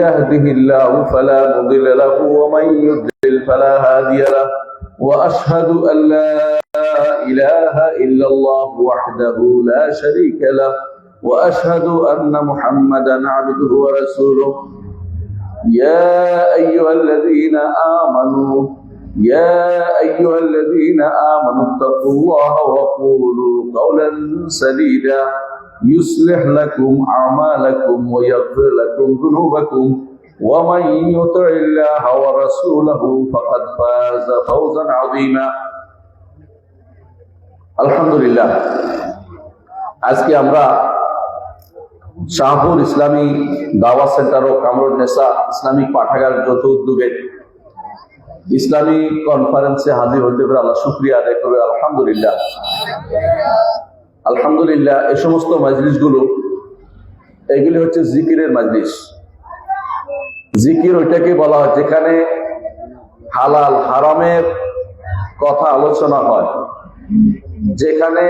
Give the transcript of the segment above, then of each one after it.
يهده الله فلا مضل له ومن يضلل فلا هادي له وأشهد أن لا إله إلا الله وحده لا شريك له وأشهد أن محمدا عبده ورسوله يا أيها الذين آمنوا اتقوا الله وقولوا قولا سديدا يصلح لكم أعمالكم ويغفر لكم ذنوبكم ومن يطع الله ورسوله فقد فاز فوزا عظيما الحمد لله আজকে আমরা শাহপুর ইসলামী দাওয়াত সেন্টার ও কামরুন নেসা ইসলামিক পাঠাগার যৌথ উদ্যোগে ইসলামী কনফারেন্সে হাজির হতে পেরে আল্লাহ শুকরিয়া আদায় করে আলহামদুলিল্লাহ। আলহামদুলিল্লাহ, এই সমস্ত মাজলিসগুলো এগুলি হচ্ছে জিকিরের মাজলিস। জিকির ওইটাকে বলা হয় যেখানে হালাল হারামের কথা আলোচনা হয়, যেখানে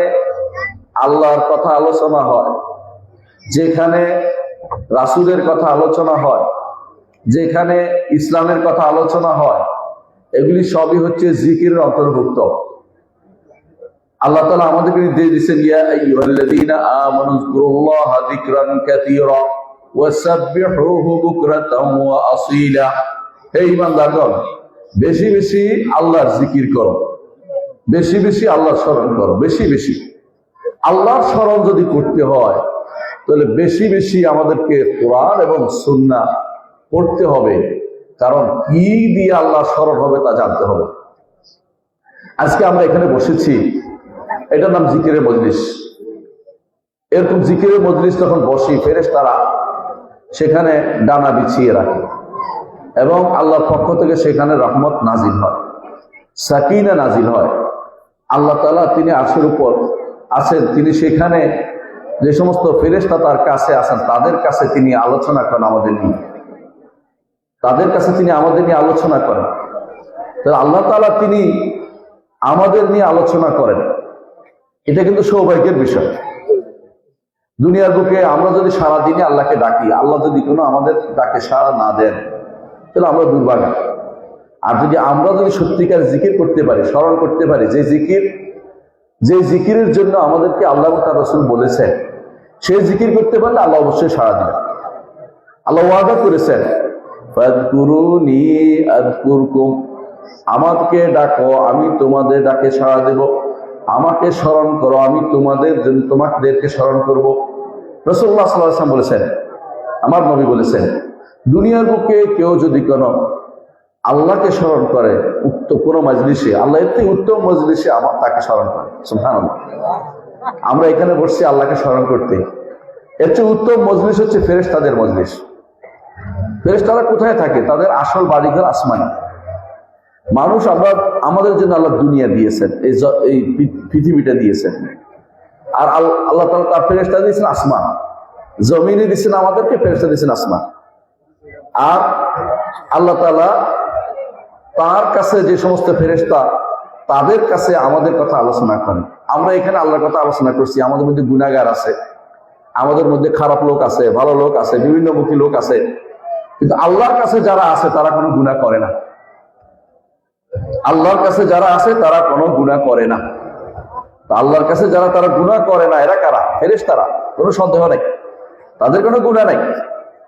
আল্লাহর কথা আলোচনা হয়, যেখানে রাসূলের কথা আলোচনা হয়, যেখানে ইসলামের কথা আলোচনা হয়, এগুলি সবই হচ্ছে জিকিরের অন্তর্ভুক্ত। আল্লাহ তাআলা আমাদেরকে নির্দেশ দিয়েছেন, ইয়া আইয়ুহাল্লাযীনা আমানু যকুরুল্লাহা যিকরান কাসীরা ওয়াসাব্বিহুহু বুকরাতাও ওয়া আসীলা। হে ঈমানদারগণ, বেশি বেশি আল্লাহর জিকির করো, বেশি বেশি আল্লাহর স্মরণ করো। বেশি বেশি আল্লাহর স্মরণ যদি করতে হয় তাহলে বেশি বেশি আমাদেরকে কোরআন এবং সুন্নাহ পড়তে হবে, কারণ কি দিয়ে আল্লাহর স্মরণ হবে তা জানতে হবে। আজকে আমরা এখানে বসেছি, এটার নাম জিকিরের মজলিস। এরকম জিকিরের মজলিস যখন বসি, ফেরেশতারা সেখানে ডানা বিছিয়ে রাখে এবং আল্লাহর পক্ষ থেকে সেখানে রহমত নাজিল হয়, সাকিনা নাজিল হয়। আল্লাহ তাআলা তিনি আরশের উপর আছেন, তিনি সেখানে যে সমস্ত ফেরেশতা তার কাছে আছেন তাদের কাছে তিনি আলোচনা করেন আমাদের নিয়ে, তাদের কাছে তিনি আমাদের নিয়ে আলোচনা করেন। তাহলে আল্লাহ তাআলা তিনি আমাদের নিয়ে আলোচনা করেন, এটা কিন্তু সৌভাগ্যের বিষয়। দুনিয়ার বুকে আমরা যদি সারাদিনে আল্লাহকে ডাকি, আল্লাহ যদি কোনো আমাদের ডাকে সাড়া না দেন তাহলে আমরা দুর্ভাগা। আর যদি আমরা যদি সত্যিকার জিকির করতে পারি, স্মরণ করতে পারি, যে জিকিরের জন্য আমাদেরকে আল্লাহ তার রাসূল বলেছেন, সেই জিকির করতে পারলে আল্লাহ অবশ্যই সাড়া দিবেন। আল্লাহ ওয়াদা করেছেন, ফাযকুরুনি আযকুরকুম, আমাকে ডাকো আমি তোমাদের ডাকে সাড়া দেব, আমাকে স্মরণ করো আমি তোমাদেরকে স্মরণ করব। রাসূলুল্লাহ সাল্লাল্লাহু আলাইহি ওয়াসাল্লাম বলেছেন, আমার নবী বলেছেন, দুনিয়ার বুকে কেউ যদি কোনো আল্লাহকে স্মরণ করে কোনো মজলিসে, আল্লাহ এর থেকে উত্তম মজলিসে তাকে স্মরণ করে। সুবহানাল্লাহ, আমরা এখানে বসছি আল্লাহকে স্মরণ করতে, এর চেয়ে উত্তম মজলিস হচ্ছে ফেরেশতাদের মজলিস। ফেরেশতারা কোথায় থাকে? তাদের আসল বাড়িঘর আসমানে। মানুষ আমাদের জন্য আল্লাহ দুনিয়া দিয়েছেন, এই পৃথিবীটা দিয়েছেন, আর আল্লাহ তাআলা তার ফেরেশতা দিয়েছেন আসমান। জমিনে দিয়েছেন আমাদেরকে, ফেরেশতা দিয়েছেন আসমান। আর আল্লাহ তাআলা তার কাছে যে সমস্ত ফেরেশতা, তাদের কাছে আমাদের কথা আলোচনা করেন। আমরা এখানে আল্লাহর কথা আলোচনা করছি, আমাদের মধ্যে গুনাহগার আছে, আমাদের মধ্যে খারাপ লোক আছে, ভালো লোক আছে, বিভিন্নমুখী লোক আছে, কিন্তু আল্লাহর কাছে যারা আছে তারা কোনো গুনাহ করে না। আল্লাহর কাছে যারা আছে তারা কোনো গুনাহ করে না। আল্লাহর কাছে যারা তারা গুনাহ করে না, এরা কারা? ফেরেশতারা, কোনো সন্দেহ নাই, তাদের কোনো গুনাহ নাই।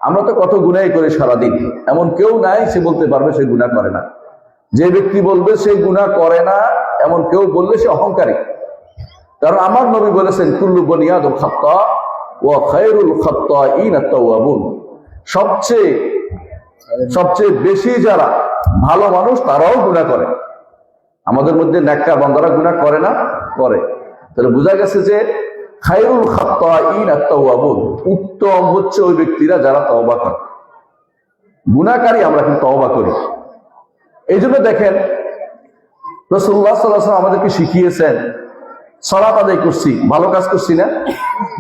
আমরা তো কত গুনাহই করি সারাদিন, এমন কেউ নাই সে বলতে পারবে সে গুনাহ করে না। যে ব্যক্তি বলবে সে গুনাহ করে না, এমন কেউ বললে সে অহংকারী। কারণ আমার নবী বলেছেন, কুল্লু বনি আদম খাত্তা ওয়া খায়রুল খাত্তাইনা আত-তাওয়াবুন, সবচেয়ে বেশি যারা ভালো মানুষ তারাও গুনাহ করে। আমাদের মধ্যে নেককার বান্দারা গুনাহ করে না? করে। তাহলে বোঝা গেছে যে খায়রুল খাত্তাইনা আত-তাওয়াবুন, উত্তম হচ্ছে ওই ব্যক্তিরা যারা তওবা করে। গুনাহকারী আমরা কিন্তু তওবা করি। এই জন্য দেখেন রাসূলুল্লাহ সাল্লাল্লাহু আলাইহি ওয়াসাল্লাম আমাদেরকে শিখিয়েছেন, সালাত আদায় করছি, ভালো কাজ করছি না?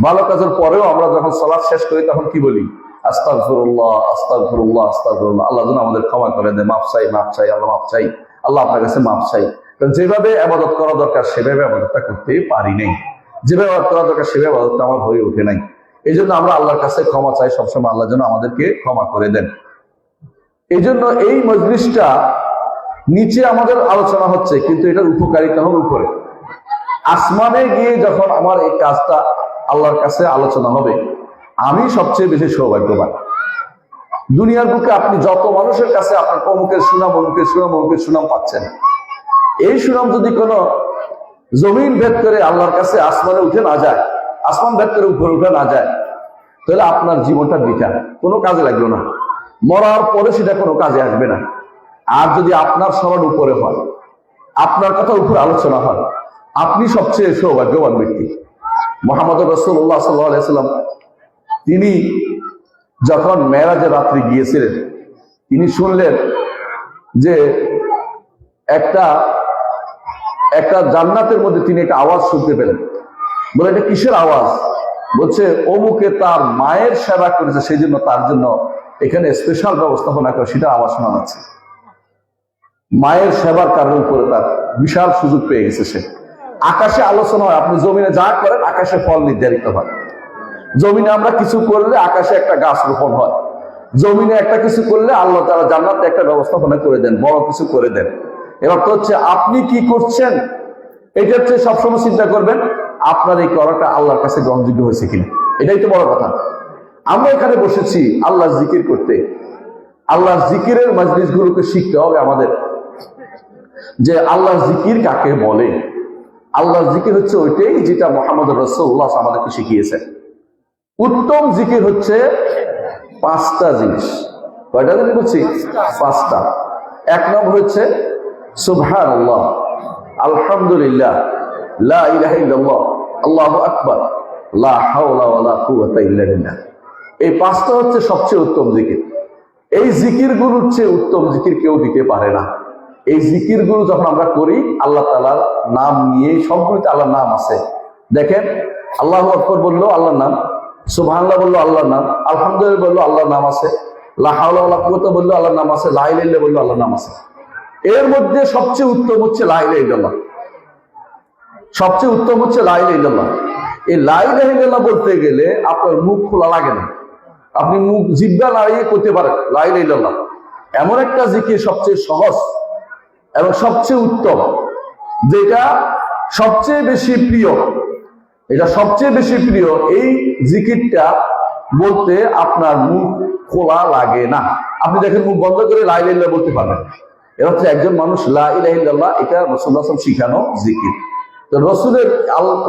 ভালো কাজের পরেও আমরা যখন সালাত শেষ করি তখন কি বলি? আস্তাগফিরুল্লাহ আস্তাগফিরুল্লাহ আস্তাগফিরুল্লাহ, আল্লাহ যেন আমাদের ক্ষমা করে দেয়, মাফ চাই মাফ চাই, আল্লাহ মাফ চাই, আল্লাহ আপনার কাছে মাফ চাই। কারণ যেভাবে ইবাদত করা দরকার সেভাবে ইবাদতটা করতে পারি নাই, যেভাবে ইবাদত করা দরকার সেভাবে ইবাদতটা আমার হয়ে ওঠে নাই। এই জন্য আমরা আল্লাহর কাছে ক্ষমা চাই সবসময়, আল্লাহ যেন আমাদেরকে ক্ষমা করে দেন। এই জন্য এই মজলিসটা নিচে আমাদের আলোচনা হচ্ছে, কিন্তু এটার উপকারিতা হবে উপরে। আসমানে গিয়ে যখন আমার এই কাজটা আল্লাহর কাছে আলোচনা হবে, আমি সবচেয়ে বেশি সৌভাগ্যবান। দুনিয়ার বুকে আপনি যত মানুষের কাছে আপনার অমুকের সুনাম, অমুকের সুনাম, অমুকের সুনাম পাচ্ছেন, এই সুনাম যদি কোনো জমিন ভেদ করে আল্লাহর কাছে আসমানে উঠে না যায়, আসমান ভেদ করে উপরে উঠে না যায়, তাহলে আপনার জীবনটা বৃথা, কোনো কাজে লাগলো না। মরার পরে সেটা কোনো কাজে আসবে না। আর যদি আপনার স্মরণ উপরে হয়, আপনার কথা উপরে আলোচনা হয়, আপনি সবচেয়ে সৌভাগ্যবান ব্যক্তি। মুহাম্মদ রাসূলুল্লাহ সাল্লাল্লাহু আলাইহি ওয়াসাল্লাম তিনি যখন মেরাজের রাত্রি গিয়েছিলেন, তিনি শুনলেন যে একটা জান্নাতের মধ্যে তিনি একটা আওয়াজ শুনতে পেলেন। বলে, এটা কিসের আওয়াজ? বলছে, অমুকে তার মায়ের সেবা করেছে, সেই জন্য তার জন্য এখানে স্পেশাল ব্যবস্থাপনা করে, সেটা আওয়াজ শোনা যাচ্ছে। মায়ের সেবার কারণে উপরে তার বিশাল সুযোগ পেয়ে গেছে সে। আকাশে আলোচনা হয়, আপনি জমিনে যা করেন আকাশে ফল নির্ধারিত হয়। জমিনে আমরা কিছু করলে আকাশে একটা গাছ রোপণ হয়। জমিনে একটা কিছু করলে আল্লাহ তাআলা জান্নাতে একটা ব্যবস্থাপনা করে দেন, বড় কিছু করে দেন। এবার তো হচ্ছে আপনি কি করছেন, এটা হচ্ছে সবসময় চিন্তা করবেন আপনার এই করাটা আল্লাহর কাছে গ্রহণযোগ্য হয়েছে কিনা, এটাই তো বড় কথা। আমরা এখানে বসেছি আল্লাহ জিকির করতে। আল্লাহ জিকিরের মাজলিস গুলোকে শিখতে হবে আমাদের, যে আল্লাহ জিকির কাকে বলে। আল্লাহ জিকির হচ্ছে ওইটাই যেটা মুহাম্মদ রাসূলুল্লাহ আমাদেরকে শিখিয়েছেন। উত্তম জিকির হচ্ছে 5টা জিনিস। কয়টা জিনিস বলছি? 5টা। এক নম্বর হচ্ছে সুবহানাল্লাহ, আলহামদুলিল্লাহ, লা ইলাহা ইল্লাল্লাহ, আল্লাহু আকবার, লা হাওলা ওয়ালা কুওয়াতা ইল্লা বিল্লাহ। এই 5টা হচ্ছে সবচেয়ে উত্তম জিকির। এই জিকিরগুলোর চেয়ে উত্তম জিকির কেউ দিতে পারে না। এই জিকিরগুলো যখন আমরা করি আল্লাহ তাআলার নাম নিয়ে, সবগুলোতে আল্লাহর নাম আছে। দেখেন, আল্লাহু আকবার বললো আল্লাহর নাম, সুবহানাল্লাহ বললো আল্লাহর নাম, আলহামদুলিল্লাহ বললো আল্লাহর নাম আছে, লা হাওলা ওয়ালা কুওয়াতা বললো আল্লাহর নাম আছে, লা ইলাহা ইল্লাল্লাহ বললো আল্লাহর নাম আছে। এর মধ্যে সবচেয়ে উত্তম হচ্ছে লা ইলাহা ইল্লাল্লাহ। সবচেয়ে উত্তম হচ্ছে লা ইলাহা ইল্লাল্লাহ। এই লা ইলাহা ইল্লাল্লাহ বলতে গেলে আপনার মুখ খোলা লাগে না, আপনি মুখ জিহ্বা নাড়িয়ে করতে পারেন লা ইলাহা ইল্লাল্লাহ। এমন একটা জিকির সবচেয়ে সহজ এবং সবচেয়ে উত্তম, যেটা সবচেয়ে বেশি প্রিয়। এটা সবচেয়ে বেশি প্রিয়। এই জিকিরটা বলতে আপনার মুখ খোলা লাগে না। আপনি দেখেন মুখ বন্ধ করে লা ইলাহা ইল্লাল্লাহ বলতে পারবেন। এটা হচ্ছে একজন মানুষ লা ইলাহা ইল্লাল্লাহ, এটা রাসূলুল্লাহ সাল্লাল্লাহু আলাইহি ওয়াসাল্লাম শিখানো জিকির। তো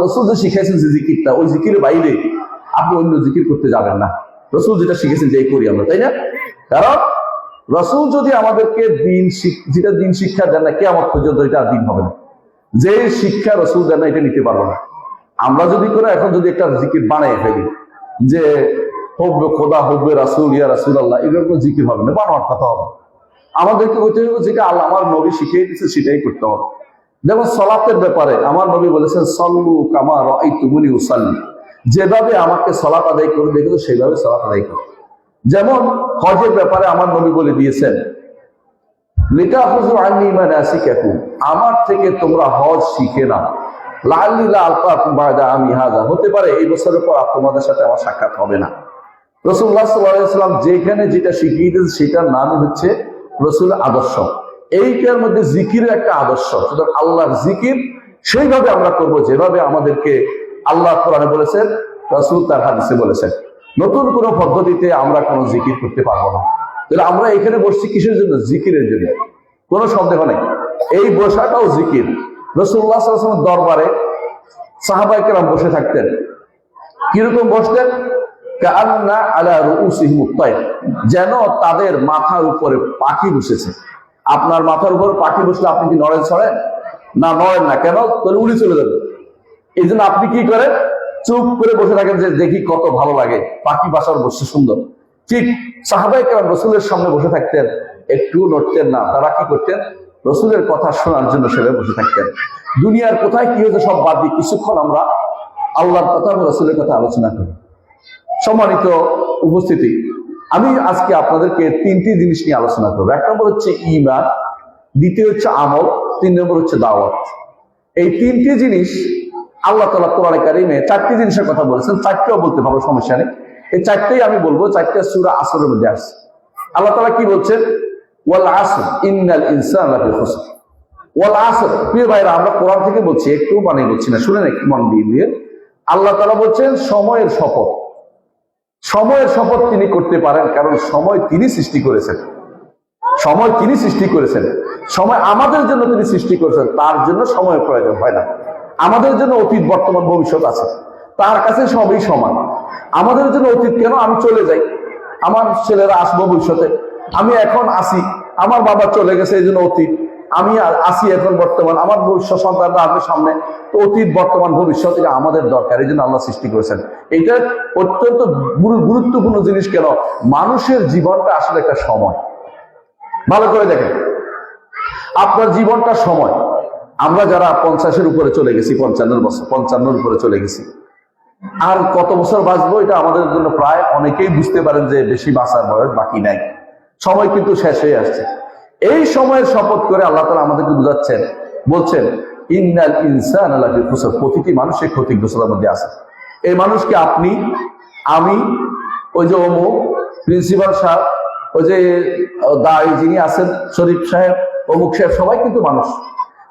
রসুল যে শিখাইছেন যে জিকিরটা, ওই জিকিরের বাইরে আপনি অন্য জিকির করতে যাবেন না। রসুল যেটা শিখেছেন যে করি আমরা, তাই না? কারণ রসুল যদি আমাদেরকে যেটা দিন শিক্ষা দেন না, কিয়ামত পর্যন্ত এটা দিন হবে না। যে শিক্ষা রসুল দেন না, এটা নিতে পারবো না। আমরা যদি করে এখন যদি একটা জিকির বানাই ফেলি যে হব্বে খোদা, হব্বে রাসূল, ইয়া রাসূলুল্লাহ, এগুলো কোনো জিকির হবে না, বানোয়ার কথা হবে। আমাদেরকে বলতে হবে যেটা আল্লাহ আমার নবী শিখিয়ে দিয়েছে সেটাই করতে হবে। যেমন সালাতের ব্যাপারে আমার নবী বলেছেন, সাল্লু কামা রাআইতুমুনি উসাল্লি, যেভাবে আমাকে সালাত আদায় করে দেখেছো সেইভাবে সালাত আদায় করো। যেমন হজের ব্যাপারে আমার নবী বলে দিয়েছেন, লিতাখুযু আন্নী মানাসিকাকুম, আমার থেকে তোমরা হজ শিখে নাও। লাআল্লী লা আলকাকুম বা'দা আমি হাযা, হতে পারে এই বছরের পর তোমাদের সাথে আমার সাক্ষাৎ হবে না। রাসূলুল্লাহ সাল্লাল্লাহু আলাইহি ওয়াসাল্লাম যেখানে যেটা শিখিয়ে দিয়েছে সেটার নামই হচ্ছে রাসূলের আদর্শ। এইটার মধ্যে জিকিরের একটা আদর্শ। সুতরাং আল্লাহর জিকির সেইভাবে আমরা করব যেভাবে আমাদেরকে আল্লাহ কোরআনে বলেছেন, রাসূল তার হাদিসে বলেছেন। নতুন কোন পদ্ধতিতে আমরা কোনো জিকির করতে পারবো না। তাহলে আমরা এখানে বসছি কিসের জন্য? জিকিরের জন্য, কোনো সন্দেহ নেই। এই বসাটাও জিকির। রাসূলুল্লাহ সাল্লাল্লাহু আলাইহি ওয়াসাল্লামের দরবারে সাহাবায়ে কেরাম বসে থাকতেন। কিরকম বসতেন? কাআন্না আলা রুউসিহিম আত-তায়র, যেন তাদের মাথার উপরে পাখি বসেছে। আপনার মাথার উপর পাখি বসলে আপনি কি নড়েন ছড়েন? না, নড়েন না। কেন? তাহলে উড়ে চলে যাবে। এই জন্য আপনি কি করেন? চুপ করে বসে থাকেন যে দেখি কত ভালো লাগে, পাখি বাসার বসে সুন্দর। ঠিক সাহাবায়ে কেরাম রাসূলের সামনে বসে থাকতেন, একটু নড়তেন না। তারা কি করতেন? রাসূলের কথা শোনার জন্য সেভাবে বসে থাকতেন। দুনিয়ার কোথায় কি হয়েছে সব বাদ দিয়ে কিছুক্ষণ আমরা আল্লাহর কথা এবং রাসূলের কথা আলোচনা করি। সম্মানিত উপস্থিতি, আমি আজকে আপনাদেরকে 3টি জিনিস নিয়ে আলোচনা করবো। 1 নম্বর হচ্ছে ঈমান, দ্বিতীয় হচ্ছে আমল, 3 নম্বর হচ্ছে দাওয়াত। এই 3টি জিনিস আল্লাহ তাআলা কোরআনে কারিমে 4টি জিনিসের কথা বলেছেন, 4টিও বলতে পারবো, সমস্যা নেই। এই 4টেই আমি বলবো, 4টা সূরা আসরের মধ্যে আসছে। আল্লাহ তাআলা কি বলছেন? ওয়াল আসর ইন্নাল ইনসানা লাফি খুসর। ওয়াল আসর, প্রিয় ভাইরা, আমরা কোরআন থেকে বলছি, একটু বানিয়ে বলছি না, শুনেন একটু মন দিয়ে। আল্লাহ তাআলা বলছেন সময়ের শপথ। সময়ের শপথ তিনি করতে পারেন, কারণ সময় তিনি সৃষ্টি করেছেন। সময় তিনি সৃষ্টি করেছেন, সময় আমাদের জন্য তিনি সৃষ্টি করেছেন, তার জন্য সময়ের প্রয়োজন হয় না। আমাদের জন্য অতীত, বর্তমান, ভবিষ্যৎ আছে, তার কাছে সবই সমান। আমাদের জন্য অতীত কেন? আমি চলে যাই, আমার ছেলেরা আসবো ভবিষ্যতে, আমি এখন আসি, আমার বাবা চলে গেছে এই জন্য অতীত, আমি আসি এখন বর্তমান, আমার ভবিষ্যৎ সন্তানরা আসবে সামনে। তো অতীত, বর্তমান, ভবিষ্যৎ এটা আমাদের দরকার, এই জন্য আল্লাহ সৃষ্টি করেছেন। এটা অত্যন্ত গুরুত্বপূর্ণ জিনিস। কেন? মানুষের জীবনটা আসলে একটা সময়। ভালো করে দেখেন, আপনার জীবনটা সময়। আমরা যারা 50-এর উপরে চলে গেছি, 55 বছর, 55-এর উপরে চলে গেছি, আর কত বছর বাঁচবো এটা আমাদের জন্য প্রায় অনেকেই বুঝতে পারেন যে বেশি বাঁচার বয়স বাকি নাই, সময় কিন্তু শেষ হয়ে আসছে। এই সময়ের শপথ করে আল্লাহ তাআলা আমাদেরকে বুঝাচ্ছেন, বলছেন ইন্নাল ইনসানা লাফি খুসর, প্রতিটি মানুষের ক্ষতিগ্রস্ততার মধ্যে আছে। এই মানুষকে আপনি, আমি, ওই যে অমুক প্রিন্সিপাল সাহেব, ওই যে দায়ী যিনি আছেন শরীফ সাহেব, অমুক সাহেব, সবাই কিন্তু মানুষ,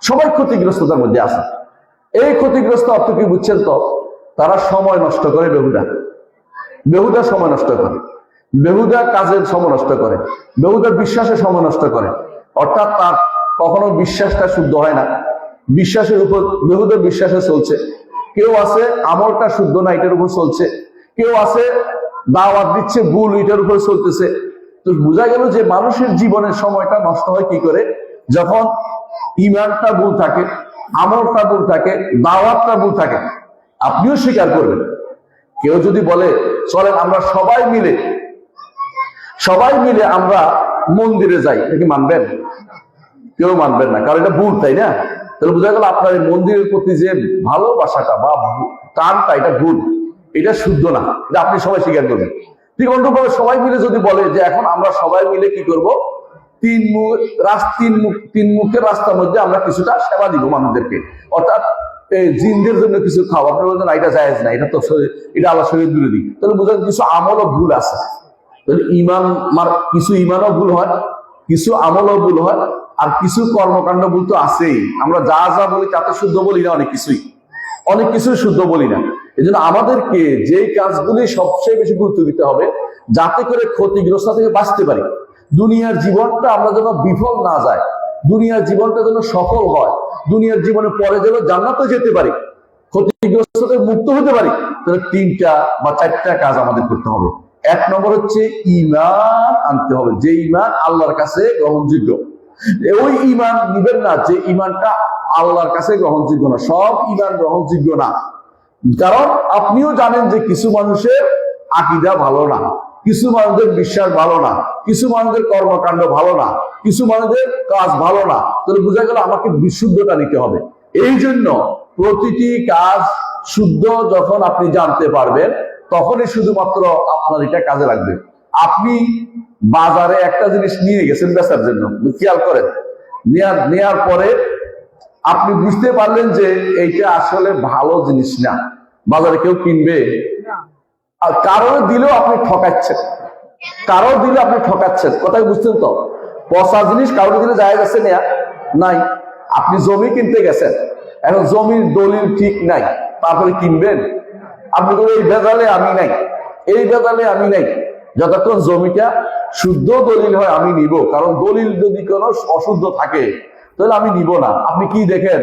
সবাই ক্ষতিগ্রস্ততার মধ্যে আছে। এই ক্ষতিগ্রস্ত অর্থ কি বুঝছেন? তো তারা সময় নষ্ট করে, বেহুদা সময় নষ্ট করে, বেহুদা কাজের সময় নষ্ট করে, বেহুদা বিশ্বাসের সময় নষ্ট করে। অর্থাৎ তার কখনো বিশ্বাসটা শুদ্ধ হয় না, বিশ্বাসের উপর বেহুদা বিশ্বাসে চলছে। কেউ আছে আমলটা শুদ্ধ না, এটার উপর চলছে। কেউ আছে দাওয়াত দিচ্ছে ভুল, এটার উপর চলতেছে। তো বোঝা গেল যে মানুষের জীবনের সময়টা নষ্ট হয় কি করে? যখন ইমানটা ভুল থাকে, আমলটা ভুল থাকে, দাওয়াতটা ভুল থাকে। আপনিও স্বীকার করবেন। কেউ যদি বলে চলেন আমরা সবাই মিলে আমরা মন্দিরে যাই, এটা কি মানবেন? কেউ মানবেন না, কারণ এটা ভুল, তাই না? তাহলে বোঝা গেল আপনার এই মন্দিরের প্রতি যে ভালোবাসাটা বা টানটা, এটা ভুল, এটা শুদ্ধ না, এটা আপনি সবাই স্বীকার করবেন। ঠিক অন্যভাবে সবাই মিলে যদি বলে যে এখন আমরা সবাই মিলে কি করব, তিন মুখের রাস্তার মধ্যে আমরা কিছুটা সেবা দিব মানুষদেরকে, অর্থাৎ জিনদের জন্য কিছু খাও, আপনি বলছেন এটা জায়েজ না, এটা তো এটা আল্লাহ শরীয়ত বিরোধী। তাহলে বোঝা যায় কিছু আমলও ভুল আছে। তাহলে কিছু ইমানও ভুল হয়, কিছু আমলও ভুল হয়, আর কিছু কর্মকাণ্ড ভুল তো আছেই। আমরা যা যা বলি তাতে শুদ্ধ বলি না, অনেক কিছুই শুদ্ধ বলি না। এই জন্য আমাদেরকে যেই কাজগুলি সবচেয়ে বেশি গুরুত্ব দিতে হবে, যাতে করে ক্ষতিগ্রস্ত থেকে বাঁচতে পারি, দুনিয়ার জীবনটা আমরা যেন বিফল না যায়, দুনিয়ার জীবনটা যেন সফল হয়, দুনিয়ার জীবনে পরে যেন জান্নাতে যেতে পারি, ক্ষতিগ্রস্ত থেকে মুক্ত হতে পারি। তাহলে 3টা বা 4টা কাজ আমাদের করতে হবে। 1 নম্বর হচ্ছে ঈমান আনতে হবে, যে ঈমান আল্লাহর কাছে গ্রহণযোগ্য। ওই ঈমান নিবেন না যে ঈমানটা আল্লাহর কাছে গ্রহণযোগ্য না। সব ঈমান গ্রহণযোগ্য না, কারণ আপনিও জানেন যে কিছু মানুষের আকীদা ভালো না, কিছু মানুষের বিশ্বাস ভালো না, কিছু মানুষের কর্মকাণ্ড ভালো না, কিছু মানুষের কাজ ভালো না। তাহলে বোঝা গেল আমাকে বিশুদ্ধতা নিতে হবে। এই জন্য প্রতিটি কাজ শুদ্ধ যখন আপনি জানতে পারবেন, তখনই শুধুমাত্র আপনার এটা কাজে লাগবে। আপনি বাজারে একটা জিনিস নিয়ে গেছেন বেচার জন্য, খেয়াল করেন, নেয়ার পরে আপনি বুঝতে পারলেন যে এইটা আসলে ভালো জিনিস না, বাজারে কেউ কিনবে, আর কারো দিলেও আপনি ঠকাচ্ছেন, কথাই বুঝছেন তো? পচা জিনিস কারো দিলে জায়েজ আছে না? নাই। আপনি জমি কিনতে গেছেন, এখন জমির দলিল ঠিক নাই, তারপরে কিনবেন? আপনি বলেন এই ভেজালে আমি নাই, যতক্ষণ জমিটা শুদ্ধ দলিল হয় আমি নিব, কারণ দলিল যদি কোনো অশুদ্ধ থাকে তাহলে আমি নিব না। আপনি কি দেখেন,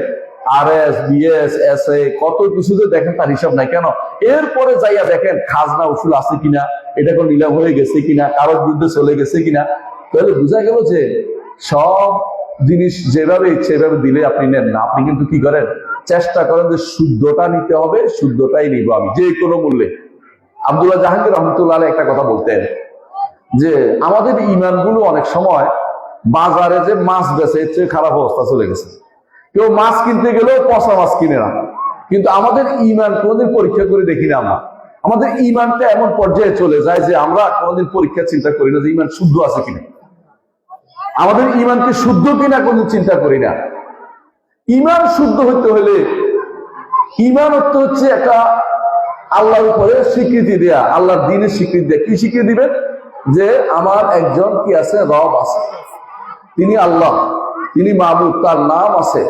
RS, BS, SA কত কিছুতে দেখেন, তার হিসাব নাই। কেন? এরপরে যাইয়া দেখেন খাজনা উসুল আছে কিনা, এটা কোন নিলাম হয়ে গেছে কিনা, কারোর বিরুদ্ধে চলে গেছে কিনা। তাহলে বোঝা গেল যে সব জিনিস যেভাবে ইচ্ছে এভাবে দিলে আপনি নেন না। আপনি কিন্তু কি করেন, চেষ্টা করেন যে শুদ্ধটা নিতে হবে, শুদ্ধটাই নিব আমি যে কোনো মূল্যে। আব্দুল্লাহ জাহাঙ্গীর রহমতুল্লাহ আলাইহি একটা কথা বলতেন যে আমাদের ইমানগুলো অনেক সময় বাজারে যে মাছ বেচে এর চেয়ে খারাপ অবস্থা চলে গেছে। কেউ মাছ কিনতে গেলেও পচা মাছ কিনে না, কিন্তু আমাদের ইমান কোনোদিন পরীক্ষা করে দেখি না। আমাদের ইমানটা এমন পর্যায়ে চলে যায় যে আমরা কোনোদিন পরীক্ষা চিন্তা করি না যে ইমান শুদ্ধ আছে কিনা, আমাদের ইমানকে শুদ্ধ কিনা কোনোদিন চিন্তা করি না। ইমান শুদ্ধ হতে হলে ঈমান অর্থ হচ্ছে একটা আল্লাহর উপরে স্বীকৃতি দেয়া, আল্লাহর দ্বীনের স্বীকৃতি দেয়া। কি স্বীকৃতি দিবেন? যে আমার একজন কি আছে, রব আছে, তিনি আল্লাহ, তিনি মাবুদ, তার নাম আছে,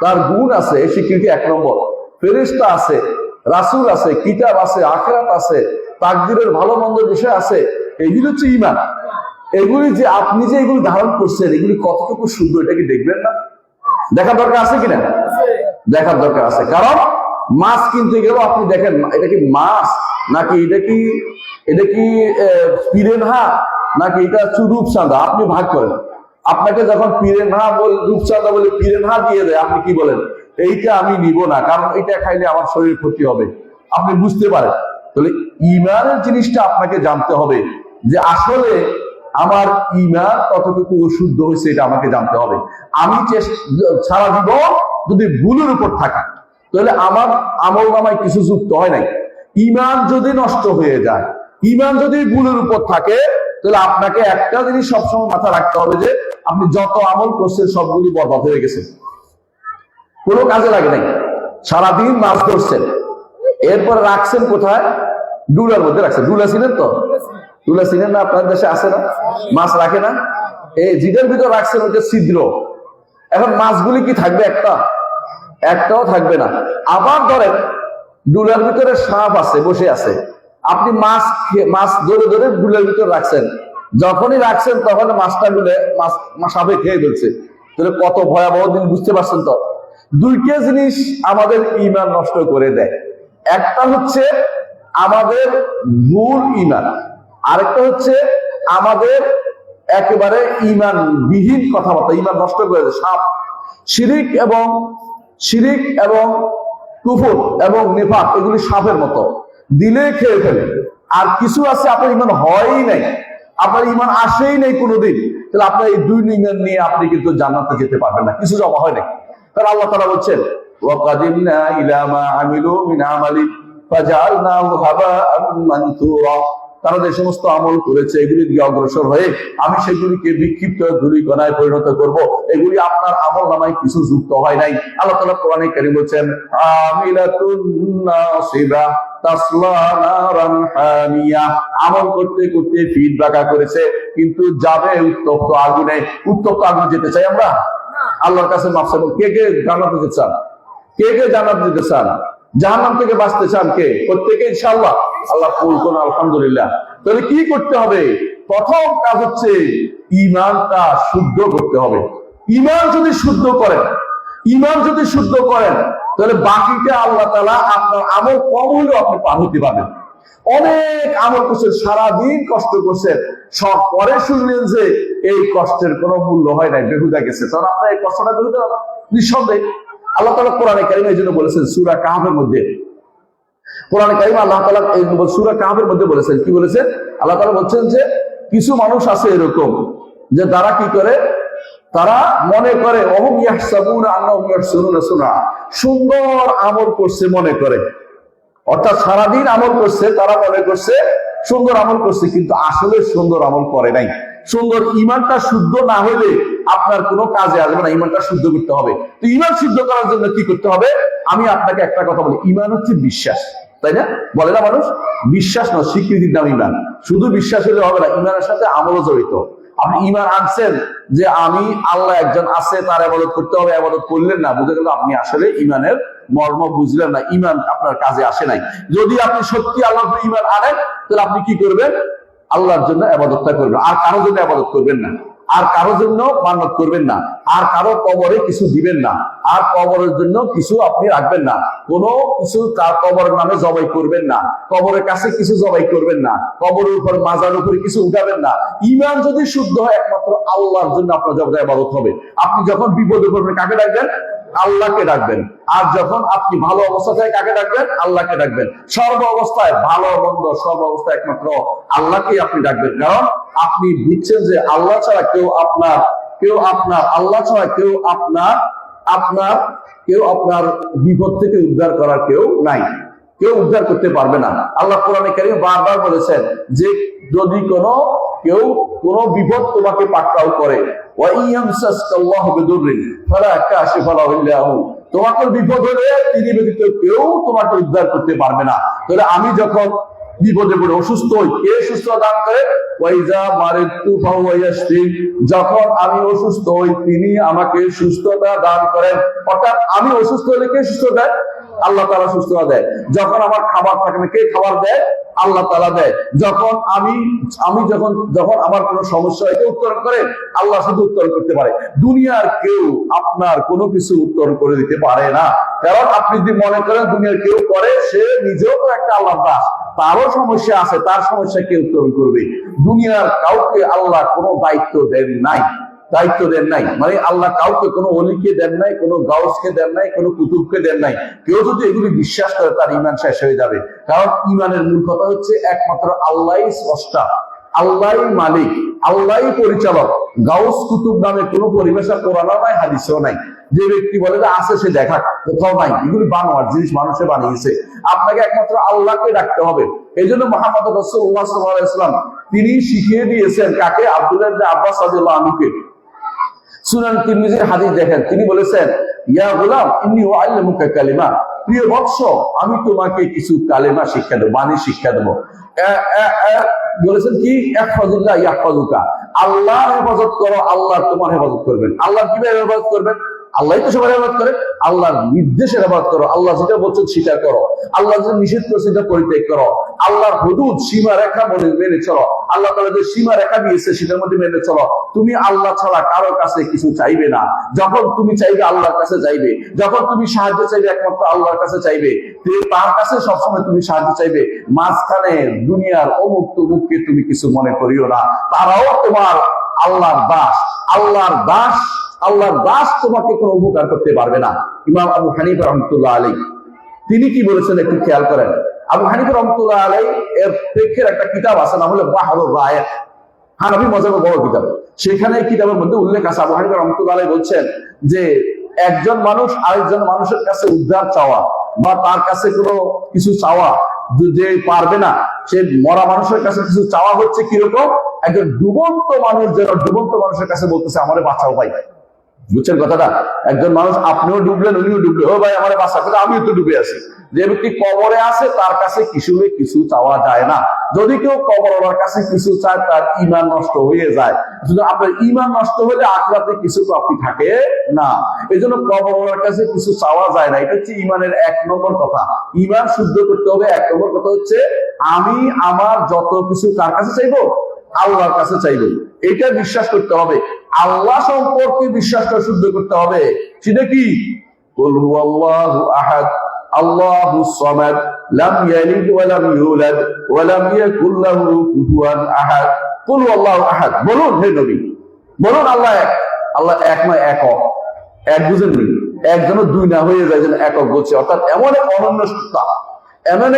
তার গুণ আছে, এই স্বীকৃতি এক নম্বর। ফেরেশতা আছে, রাসূল আছে, কিতাব আছে, আখিরাত আছে, তাকদীরের ভালো মন্দ বিষয় আছে, এগুলি হচ্ছে ঈমান। এগুলি যে আপনি যে এগুলি ধারণ করছেন, এগুলি কতটুকু শুদ্ধ, এটা কি দেখবেন না? দেখার দরকার আছে কিনা? দেখার দরকার আছে। কারণ মাছ কিনতে গেলেও আপনি দেখেন এটা কি মাছ নাকি এটা কি পিরেনহা নাকি এটা রূপচাঁদা, আপনি ভাগ করেন। আপনাকে যখন পিরেনহা বলে, রূপচাঁদা বলে পিরেনহা দিয়ে দেয়, আপনি কি বলেন? এইটা আমি নিব না, কারণ এটা খাইলে আমার শরীর ক্ষতি হবে। আপনি বুঝতে পারেন। তাহলে ঈমানের জিনিসটা আপনাকে জানতে হবে যে আসলে আমার ঈমান কতটুকু অশুদ্ধ হয়েছে, এটা আমাকে জানতে হবে। আমি সারা জীবন যদি ভুলের উপর থাকা, তাহলে আমার আমল নামায় কিছু যুক্ত হয় নাই। ঈমান যদি নষ্ট হয়ে যায়, ঈমান যদি ভুলের উপর থাকে, তাহলে আপনাকে একটা জিনিস সবসময় মাথা রাখতে হবে যে আপনি যত আমল করছেন সবগুলি বরবাদ হয়ে গেছে, কোনো কাজে লাগে নাই। সারাদিন মাছ ধরছেন, এরপরে রাখছেন কোথায়? ডুলার মধ্যে রাখছেন। ডুলা ছিলেন তো? ডুলা ছিলেন না? আপনার দেশে আছে না? মাছ রাখে না? এই জিদের ভিতর রাখছেন, ওইটা ছিদ্র। এখন মাছগুলি কি থাকবে? একটাও থাকবে না। আবার ধরেন ডুলার ভিতরে সাপ আছে, বসে আছে, আপনি মাছ ধরে ধরে ডুলার ভিতরে রাখছেন। যখনই রাখছেন তখন মাছটা ডুলে সাপে খেয়ে ফেলছে। তাহলে কত ভয়াবহ দিন, বুঝতে পারছেন তো? দুইটা জিনিস আমাদের ঈমান নষ্ট করে দেয়। একটা হচ্ছে আমাদের ভুল ঈমান, আরেকটা হচ্ছে আমাদের একেবারে ঈমান বিহীন কথাবার্তা, ঈমান নষ্ট করে দেয়। সাপ, শিরিক এবং কুফর এবং নিফাক, এগুলি সাপের মতো, দিলে খেয়ে ফেলে। আর কিছু আছে আপনার ঈমান হয়ই নাই, আপনার ঈমান আসেই নাই কোনোদিন, তাহলে আপনার এই দুই ঈমান নিয়ে আপনি কিন্তু জান্নাতে যেতে পারবেন না, কিছু জমা হয় নাই। কারণ আল্লাহ তাআলা বলছেন ওয়াকাদিমনা ইলা মা আমিলু মিন আমালি ফাজআলনাহু হাবাআন মানসুরা, তারা যে সমস্ত আমল করেছে এগুলি দিয়ে অগ্রসর হয়ে আমি সেগুলিকে বিক্ষিপ্ত ধূলিকণায় পরিণত করব। এগুলি আপনার আমল নামায় কিছু যুক্ত হয় নাই। আল্লাহ তাআলা কোরআনে কারীম বলেন আমিলাতুন নাসিবা তাসলা নারান হামিয়া, আমল করতে করতে ফিট বাঁকা করেছে, কিন্তু যাবে উত্তপ্ত আগুনে। উত্তপ্ত আগুনে যেতে চাই আমরা? আল্লাহর কাছে মাফ চাইব। কে কে জান্নাত যেতে চান? কে কে জান্নাত যেতে চান? জাহান্নাম থেকে বাঁচতে চান কে? প্রত্যেকে ইনশাআল্লাহ। আল্লাহ কবুল করুন, আলহামদুলিল্লাহ। তাহলে কি করতে হবে? প্রথম কাজ হচ্ছে ঈমানটা শুদ্ধ করতে হবে। ঈমান যদি শুদ্ধ করেন তাহলে বাকিটা আল্লাহ তাআলা আপনার আমল কম হলেও আপনি পার হতে পারবেন। অনেক আমল করছেন, সারাদিন কষ্ট করছেন, সব পরে শুনলেন যে এই কষ্টের কোনো মূল্য হয় নাই, বেহুদা গেছে, তখন আপনার এই কষ্টটা বেহুদা নিঃসন্দেহে। আল্লাহ তাআলা কোরআনে কারীমে এই জন্য বলেছেন সূরা কাহফের মধ্যে, কোরআনে কারীমে আল্লাহ তাআলা এই সূরা কাহফের মধ্যে বলেছেন, কি বলেছেন? আল্লাহ তাআলা বলছেন যে কিছু মানুষ আছে এরকম যে তারা কি করে, তারা মনে করে অহুম ইয়াহসাবুনা আন্নাহুম ইয়াহসুনুনা সুনআ, সুন্দর আমল করছে মনে করে, অর্থাৎ সারাদিন আমল করছে, তারা মনে করছে সুন্দর আমল করছে, কিন্তু আসলে সুন্দর আমল করে নাই। সুন্দর ঈমানটা শুদ্ধ না হলে আপনার কোনো কাজে আসবে না। ঈমানটা শুদ্ধ করতে হবে। তো ঈমান শুদ্ধ করার জন্য কি করতে হবে? আমি আপনাকে একটা কথা বলি, ঈমান হচ্ছে বিশ্বাস, তাই না? বলে না মানুষ? বিশ্বাস নয়, স্বীকৃতির নাম ঈমান। শুধু বিশ্বাস হলে হবে না, ঈমানের সাথে আমলও জড়িত। আপনি ঈমান আনছেন যে আমি আল্লাহ একজন আছে, তার ইবাদত করতে হবে, ইবাদত করলেন না, বুঝে গেল আপনি আসলে ঈমানের মর্ম বুঝলেন না, ঈমান আপনার কাজে আসে নাই। যদি আপনি সত্যি আল্লাহর উপর ঈমান আনেন, তাহলে আপনি কি করবেন? আল্লাহর জন্য ইবাদতটা করবেন, আর কারো জন্য ইবাদত করবেন না, আর কারো জন্য মান্নত করবেন না, আর কারো কবরে কিছু দিবেন না, আর কবরের জন্য কিছু আপনি রাখবেন না, কোনো কিছু তার কবরের নামে জবাই করবেন না, কবরের কাছে কিছু জবাই করবেন না, কবরের উপর মাজার উপরে কিছু উঠাবেন না। ঈমান যদি শুদ্ধ হয় একমাত্র আল্লাহর জন্য আপনার জগতে ইবাদত হবে। আপনি যখন বিপদে পড়বেন কাকে ডাকবেন? আল্লাহকে ডাকবেন। আর যখন আপনি ভালো অবস্থা থাকে কাকে ডাকবেন? আল্লাহকে ডাকবেন। সর্ব অবস্থায়, ভালো মন্দ সর্ব অবস্থায় একমাত্র আল্লাহকেই আপনি ডাকবেন। কারণ আপনি বুঝছেন যে আল্লাহ ছাড়া কেউ আপনার বিপদ থেকে উদ্ধার করার কেউ নাই, কেউ উদ্ধার করতে পারবে না। আল্লাহ কোরআনে কারীমে বারবার বলেছেন যে যদি কেউ কোনো বিপদ তোমাকে পাকড়াও করে, ওয়া ইয়ামসাসকাল্লাহু বিদুররিন ফালা কাশিফা লাহু ইল্লা হু, তোমাকে বিপদ হলে তিনি ব্যতীত কেউ তোমাকে উদ্ধার করতে পারবে না। তাহলে আমি যখন বিপদে পড়ে অসুস্থ হই, কে সুস্থ দান করে? যখন আমি অসুস্থ হই তিনি আমাকে সুস্থতা দান করেন। অর্থাৎ আমি অসুস্থ হলে কে সুস্থ দেয়? আল্লাহ তাআলা সুস্থতা দেয়। যখন আমার খাবার থাকে না, কে খাবার দেয়? আল্লাহ তাআলা দেয়। যখন আমি যখন আমার কোনো সমস্যা হয়, কে উত্তরণ করে? আল্লাহ শুধু উত্তরণ করতে পারে। দুনিয়ার কেউ আপনার কোনো কিছু উত্তরণ করে দিতে পারে না। কারণ আপনি যদি মনে করেন দুনিয়ার কেউ করে, সে নিজেও তো একটা আল্লাহর দাস, তারও সমস্যা আছে, তার সমস্যা কে উত্তরণ করবে? দুনিয়ার কাউকে আল্লাহ কোনো দায়িত্ব দেন নাই, মানে আল্লাহ কাউকে কোনো অলিকে দেন নাই, কোনো গাউসকে দেন নাই, কোনো কুতুবকে দেন নাই। কেউ যদি এগুলি বিশ্বাস করে তার ঈমান শেষ হয়ে যাবে। কারণ ঈমানের মূল কথা হচ্ছে একমাত্র আল্লাহই স্রষ্টা, আল্লাহই মালিক, আল্লাহই পরিচালক। গাউস কুতুব নামে কোনো পরিভাষা কোরআনেও নাই, হাদিসেও নাই। যে ব্যক্তি বলে যে আছে সে দেখা, কোথাও নাই। এগুলি বানোয়ার জিনিস, মানুষে বানিয়েছে। আপনাকে একমাত্র আল্লাহকে ডাকতে হবে। এই জন্য মুহাম্মদ রাসূলুল্লাহ সাল্লাল্লাহু আলাইহি ওয়াসাল্লাম তিনি শিখিয়ে দিয়েছেন কাকে? আব্দুল্লাহ ইবনে আব্বাস রাদিয়াল্লাহু আনহুকে। সুনান তিরমিজির হাদিস দেখেন, তিনি বলেছেন, ইয়া গোলাম ইন্নী উআল্লিমুকা কালিমা, প্রিয় বৎস আমি তোমাকে কিছু কালেমা শিক্ষা দেবো, বাণী শিক্ষা দেবো। বলেছেন কি? ইহফাজিল্লাহ ইয়াহফাজুকা, আল্লাহর হেফাজত করো, আল্লাহ তোমার হেফাজত করবেন। আল্লাহ কিভাবে হেফাজত করবেন? আল্লাহই তো সবার হেফাজত করে। আল্লাহর নির্দেশের হেফাজত করো, আল্লাহ যেটা বলছেন সেটা করো, আল্লাহ যেটা নিষেধ করছে সেটা পরিত্যাগ করো, আল্লাহর হুদুদ সীমা রেখা মেনে চলো, আল্লাহ তাআলা যে সীমা রেখা দিয়েছে সেটার মধ্যে মেনে চলো। তুমি আল্লাহ ছাড়া কারো কাছে কিছু চাইবে না। যখন তুমি চাইবে আল্লাহর কাছে চাইবে, যখন তুমি সাহায্য চাইবে একমাত্র আল্লাহর কাছে চাইবে, তার কাছে সবসময় তুমি সাহায্য চাইবে। মাঝখানে দুনিয়ার অমুক তমুককে তুমি কিছু মনে করিও না, তারাও তোমার আল্লাহর দাস। আল্লাহর দাস তোমাকে কোনো উপকার করতে পারবে না। ইমাম আবু হানিফা রাহমাতুল্লাহ আলাইহি তিনি কি বলেছেন একটু খেয়াল করেন। আবু হানিফা রাহমাতুল্লাহ আলাইহি এর প্রেক্ষের একটা কিতাব আছে, নাম হলো বাহরুর রায়েহ, হানাফি মাযহাবের বড় কিতাব। সেখানে কিতাবের মধ্যে উল্লেখ আছে, আবু হানিফা রাহমাতুল্লাহ আলাইহি বলছেন যে একজন মানুষ আরেকজন মানুষের কাছে উদ্ধার চাওয়া বা তার কাছে কোনো কিছু চাওয়া যে পারবে না, সে মরা মানুষের কাছে কিছু চাওয়া হচ্ছে কিরকম? একজন ডুবন্ত মানুষ যেন ডুবন্ত মানুষের কাছে বলতেছে আমারে বাঁচাও ভাই। বুঝছেন কথাটা? একজন মানুষ, আপনিও ডুবলেন উনিও ডুবলেন, ও ভাই আমার বাঁচা, কিন্তু আমিও তো ডুবে আছি। যে ব্যক্তি কবরে আছে তার কাছে কিছু চাওয়া যায় না। যদি কেউ কবরওয়ালার কাছে কিছু চায় তার ঈমান নষ্ট হয়ে যায়। আপনার ঈমান নষ্ট হলে আখিরাতে কিছু প্রাপ্তি থাকে না। এই জন্য কবরওয়ালার কাছে কিছু চাওয়া যায় না। এটা হচ্ছে ঈমানের 1 নম্বর কথা। ঈমান শুদ্ধ করতে হবে। 1 নম্বর কথা হচ্ছে আমি আমার যত কিছু কার কাছে চাইবো? আল্লাহর কাছে চাইবো। এটা বিশ্বাস করতে হবে। আল্লাহ সম্পর্কে বিশ্বাসটা শুদ্ধ করতে হবে। সেটা কি? কুল হুয়াল্লাহু আহাদ আল্লাহুস সামাদ লাম ইয়ালিদ ওয়া লাম ইউলাদ ওয়া লাম ইয়াকুল লাহু কুফুয়ান আহাদ। কুল হুয়াল্লাহু আহাদ বলুন, হে নবী বলুন আল্লাহ এক। আল্লাহ এক নয়, একক। এক বুঝেননি? একজনের দুই না হয়ে যায়, যেন একক বলছে। অর্থাৎ এমন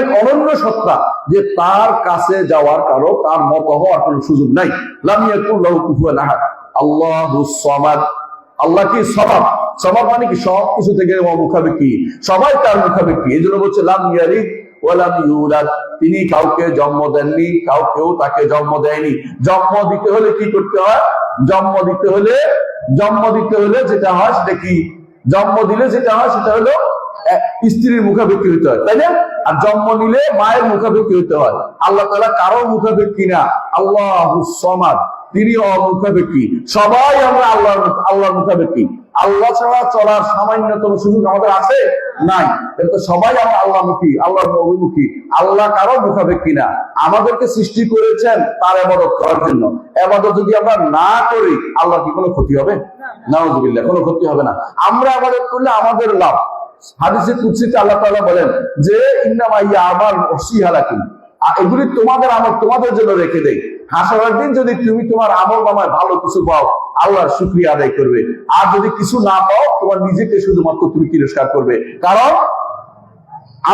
এক অনন্য সত্তা যে তার কাছে যাওয়ার কারো তার মত হওয়ার কোনো সুযোগ নাই। লাম ইয়াকুল লাহু কুফুয়ান আহাদ। আল্লাহুস সামাদ, আল্লাহ কি? সমাদ। সমাদ মানে কি? সব কিছু থেকে মুখাপেক্ষী, সবাই তার মুখাপেক্ষী। এই জন্য বলছে লাম ইয়ালিদ ওয়া লাম ইউলাদ, তিনি কাউকে জন্ম দেননি, কাউকেও তাকে জন্ম দেয়নি। জন্ম দিতে হলে কি করতে হয়? জন্ম দিতে হলে যেটা হয় সেটা কি? জন্ম দিলে যেটা হয় সেটা হলো স্ত্রীর মুখাপেক্ষী হতে হয়, তাই না? আর জন্ম নিলে মায়ের মুখাপেক্ষী হতে হয়। আল্লাহ তাআলা কারো মুখাপেক্ষী না। আল্লাহুস সামাদ, তিনি অমুখাপেক্ষী। সবাই আমরা আল্লাহর মুখাপেক্ষী। আল্লাহ ছাড়া চলার সামান্যতম সুযোগ আমাদের আছে? নাই। কিন্তু সবাই আমরা আল্লাহমুখী, আল্লাহর অভিমুখী। আল্লাহ কারো মুখাপেক্ষী না। আমাদেরকে সৃষ্টি করেছেন তার ইবাদত করার জন্য। ইবাদত যদি আমরা না করি, আল্লাহ কি কোনো ক্ষতি হবে? নাউযুবিল্লাহ, কোনো ক্ষতি হবে না। আমরা ইবাদত করলে আমাদের লাভ। হাদিসে কুদসিতে আল্লাহ তাআলা বলেন যে ইন্নামা ইয়া আমাল উহসিহা লাকুম, এগুলি তোমাদের আমল তোমাদের জন্য রেখে দেই। হাসরের দিন যদি তুমি তোমার আমল নামায় ভালো কিছু পাও, আল্লাহর শুকরিয়া আদায় করবে। আর যদি কিছু না পাও, তোমার নিজেকে শুধুমাত্র তুমি তিরস্কার করবে। কারণ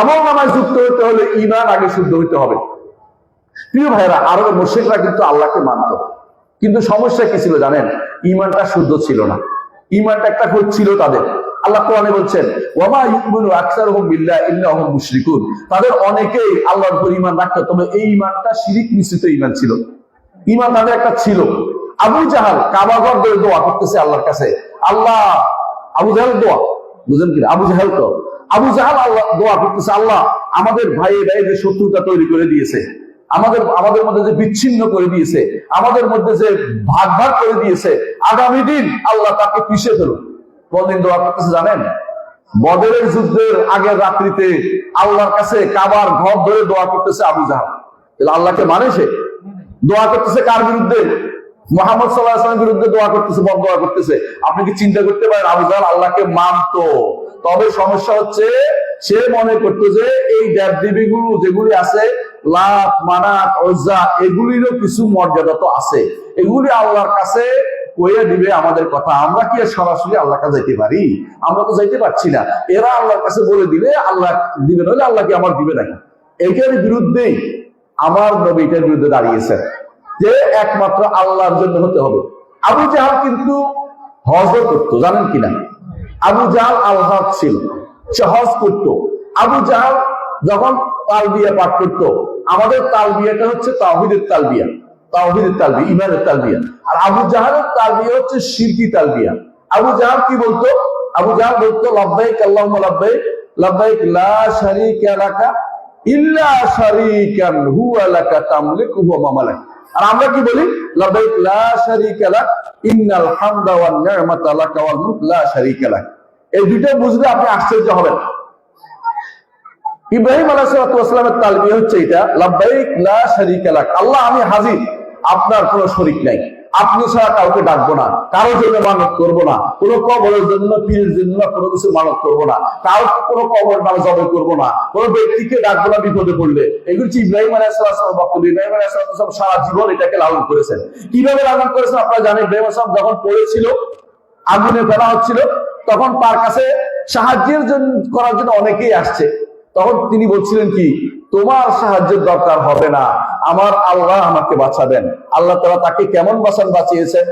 আমল নামায় যুক্ত হতে হলে ঈমান আগে শুদ্ধ হতে হবে। প্রিয় ভাইরা, আরবের মুশরিকরা কিন্তু আল্লাহকে মানত, কিন্তু সমস্যা কি ছিল জানেন? ঈমানটা শুদ্ধ ছিল না। ঈমানটা একটা খোঁজ ছিল তাদের। আল্লাহ কোরআনে বলছেন ওয়ামা ইউমিনু আকসারুহুম বিল্লাহি ইন্নাহুম মুশরিকুন, তাদের অনেকেই আল্লাহর উপর ঈমান রাখত, তবে এই ঈমানটা শিরক মিশ্রিত ঈমান ছিল। ঈমান তাদের একটা ছিল। আবু জাহাল কাবা ঘর ধরে দোয়া করতেছে আল্লাহর কাছে। আল্লাহ, আবু জাহাল দোয়া, বুঝলেন কিনা? আবু জাহাল তো, আবু জাহাল আল্লাহ দোয়া করতেছে, আল্লাহ আমাদের ভাই যে শত্রুতা তৈরি করে দিয়েছে, আমাদের মধ্যে যে বিচ্ছিন্ন করে দিয়েছে, আমাদের মধ্যে যে ভাগ ভাগ করে দিয়েছে, আগামী দিন আল্লাহ তাকে পিষে ফেলুন। কোনদিন দোয়া করতেছে জানেন? বদরের যুদ্ধের আগের রাত্রিতে আল্লাহর কাছে কাবার ঘর ধরে দোয়া করতেছে আবু জাহাল। আল্লাহকে মানে সে দোয়া করতেছে কার বিরুদ্ধে? মুহাম্মদ সাল্লাল্লাহু আলাইহি ওয়াসাল্লামের বিরুদ্ধে দোয়া করতেছে, বদ দোয়া করতেছে। আপনি কি চিন্তা করতে পারেন আবু জাহাল আল্লাহকে মানতো? তবে সমস্যা হচ্ছে সে মনে করতো যে এই দেবদেবীগুলো যেগুলি আছে, লাত, মানাত, উজ্জা, এগুলিরও কিছু মর্যাদা তো আছে, এগুলি আল্লাহর কাছে কইয়া দিবে আমাদের কথা। আমরা কি সরাসরি আল্লাহর কাছে যাইতে পারি? আমরা তো যাইতে পারছি না। এরা আল্লাহর কাছে বলে দিলে আল্লাহ দিবে, নইলে আল্লাহ কি আমার দিবে নাকি? এইটার বিরুদ্ধেই আমার নবী এটার বিরুদ্ধে দাঁড়িয়েছেন যে একমাত্র আল্লাহর জন্য হতে হবে। আবু জাহাল কিন্তু হজও করতো, জানেন কিনা? আবু জাহাল আল্লাহ ছিল, সে হজ করতো। আবু জাহাল যখন তালবিয়া পাঠ করতো, আমাদের তালবিয়াটা হচ্ছে তাওহীদের তালবিয়া, তাওহীদের তালবিয়া, ঈমানের তালবিয়া। আর আবু জাহালের তালবিয়া হচ্ছে শিরকি তালবিয়া। আবু জাহাল কি বলতো? আবু জাহাল বলতো লাব্বাইক আল্লাহুম্মা লাব্বাইক, লাব্বাইক লা শারীকা লাকা ইল্লা শারীকান হুয়া লাকা তামলিকুহু ওয়া মা মালাক। আর আমরা কি বলি? লাব্বাইক লা শারীকা লাক ইন্নাল হামদা ওয়ান নি'মাতা লাকা ওয়াল মুলক লা শারীকা লাক। এই দুটো বুঝলে আপনি আশ্চর্য হবেন। ইব্রাহিম আলাইহিস সালামের তালবিয়া হচ্ছে এটা, লাব্বাইক লা শারীকা লাক, আল্লাহ আমি হাজির, আপনার কোনো শরীক নাই, আপনি ছাড়া কাউকে ডাকবো না, কারোর জন্য মানত করবো না, কোনো কবরের জন্য, পীরের জন্য কোনো কিছু মানত করবো না, কাউকে কোনো কবর নামে জবাই করবো না, কোনো ব্যক্তিকে ডাকবো না বিপদে পড়লে। এগুলো হচ্ছে ইব্রাহিম আলাইহিস সালামের বক্তব্য। ইব্রাহিম আলাইহিস সালাম সারা জীবন এটাকে লালন করেছেন। কিভাবে লালন করেছেন আপনারা জানেন? ইব্রাহিম আলাইহিস সালাম যখন পড়েছিল, আগুনে ফেলা হচ্ছিল, তখন তার কাছে সাহায্যের জন্য করার জন্য অনেকেই আসছে। তখন তিনি বলছিলেন কি, তোমার সাহায্যের দরকার হবে না, আমার আল্লাহ আমাকে বাঁচাবেন। আল্লাহ তাআলা তাকে কেমন বাঁচিয়েছেন?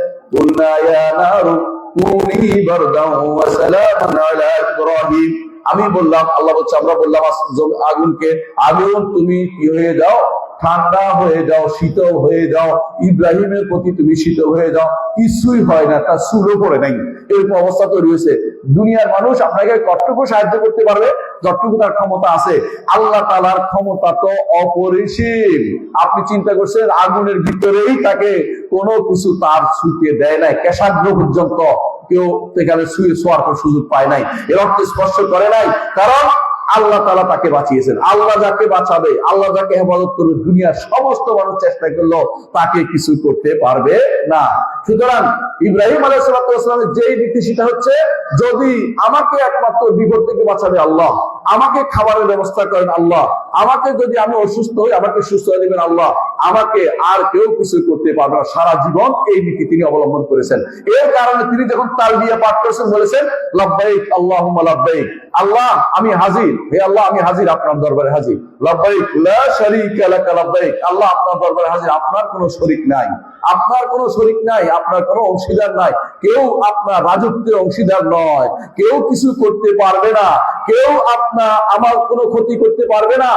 আমি বললাম, আল্লাহ বলছে, আমরা বললাম আগুনকে, আগুন তুমি কি হয়ে যাও? ঠান্ডা হয়ে যাও, শীতল হয়ে যাও। ইব্রাহিমের প্রতি তুমি শীতল হয়ে যাও। কিছুই হয় না, তার চুলও পড়ে নাই। এরকম অবস্থা তৈরি হয়েছে। দুনিয়ার মানুষ আপনাকে কতটুকু সাহায্য করতে পারবে? যতটুকু তার ক্ষমতা আছে। আল্লাহ তাআলার ক্ষমতা তো অপরিসীম। আপনি চিন্তা করছেন আগুনের ভিতরেই তাকে কোনো কিছু তার ছুঁতে দেয় নাই, কেশাগ্র পর্যন্ত কেউ সেখানে ছোঁয়ার সুযোগ পায় নাই, রক্ত স্পর্শ করে নাই, কারণ আল্লাহ তাআলা তাকে বাঁচিয়েছেন। আল্লাহ যাকে বাঁচাবে, আল্লাহ যাকে হেফাজত করবে, দুনিয়ার সমস্ত মানুষ চেষ্টা করলো তাকে কিছু করতে পারবে না। সুতরাং ইব্রাহিম আলাইহিস সালামের যেই নীতি সেটা হচ্ছে, যদি আমাকে একমাত্র বিপদ থেকে বাঁচাবে আল্লাহ, আমাকে খাবারের ব্যবস্থা করেন আল্লাহ, আমাকে যদি আমি অসুস্থ হই আমাকে সুস্থ হয়ে দিবেন আল্লাহ, আমাকে আর কেউ কিছু করতে পারবে না। সারা জীবন এই নীতি তিনি অবলম্বন করেছেন। এর কারণে তিনি যখন তালবিয়া পাঠ করেছেন বলেছেন লাব্বাইক আল্লাহুম্মা লাব্বাইক, আল্লাহ আমি হাজির, হে আল্লাহ আমি হাজির, আপনার দরবারে হাজির। লাব্বাইক লা শারীকা লাকা লাব্বাইক, আল্লাহ আপনার দরবারে হাজির, আপনার কোনো শরীক নাই, আপনার কোনো শরীক নাই, আপনার কোনো অংশীদার নাই, কেউ আপনার রাজত্বের অংশীদার নয়, কেউ কিছু করতে পারবে না, কেউ আমার কোনো ক্ষতি করতে পারবে না,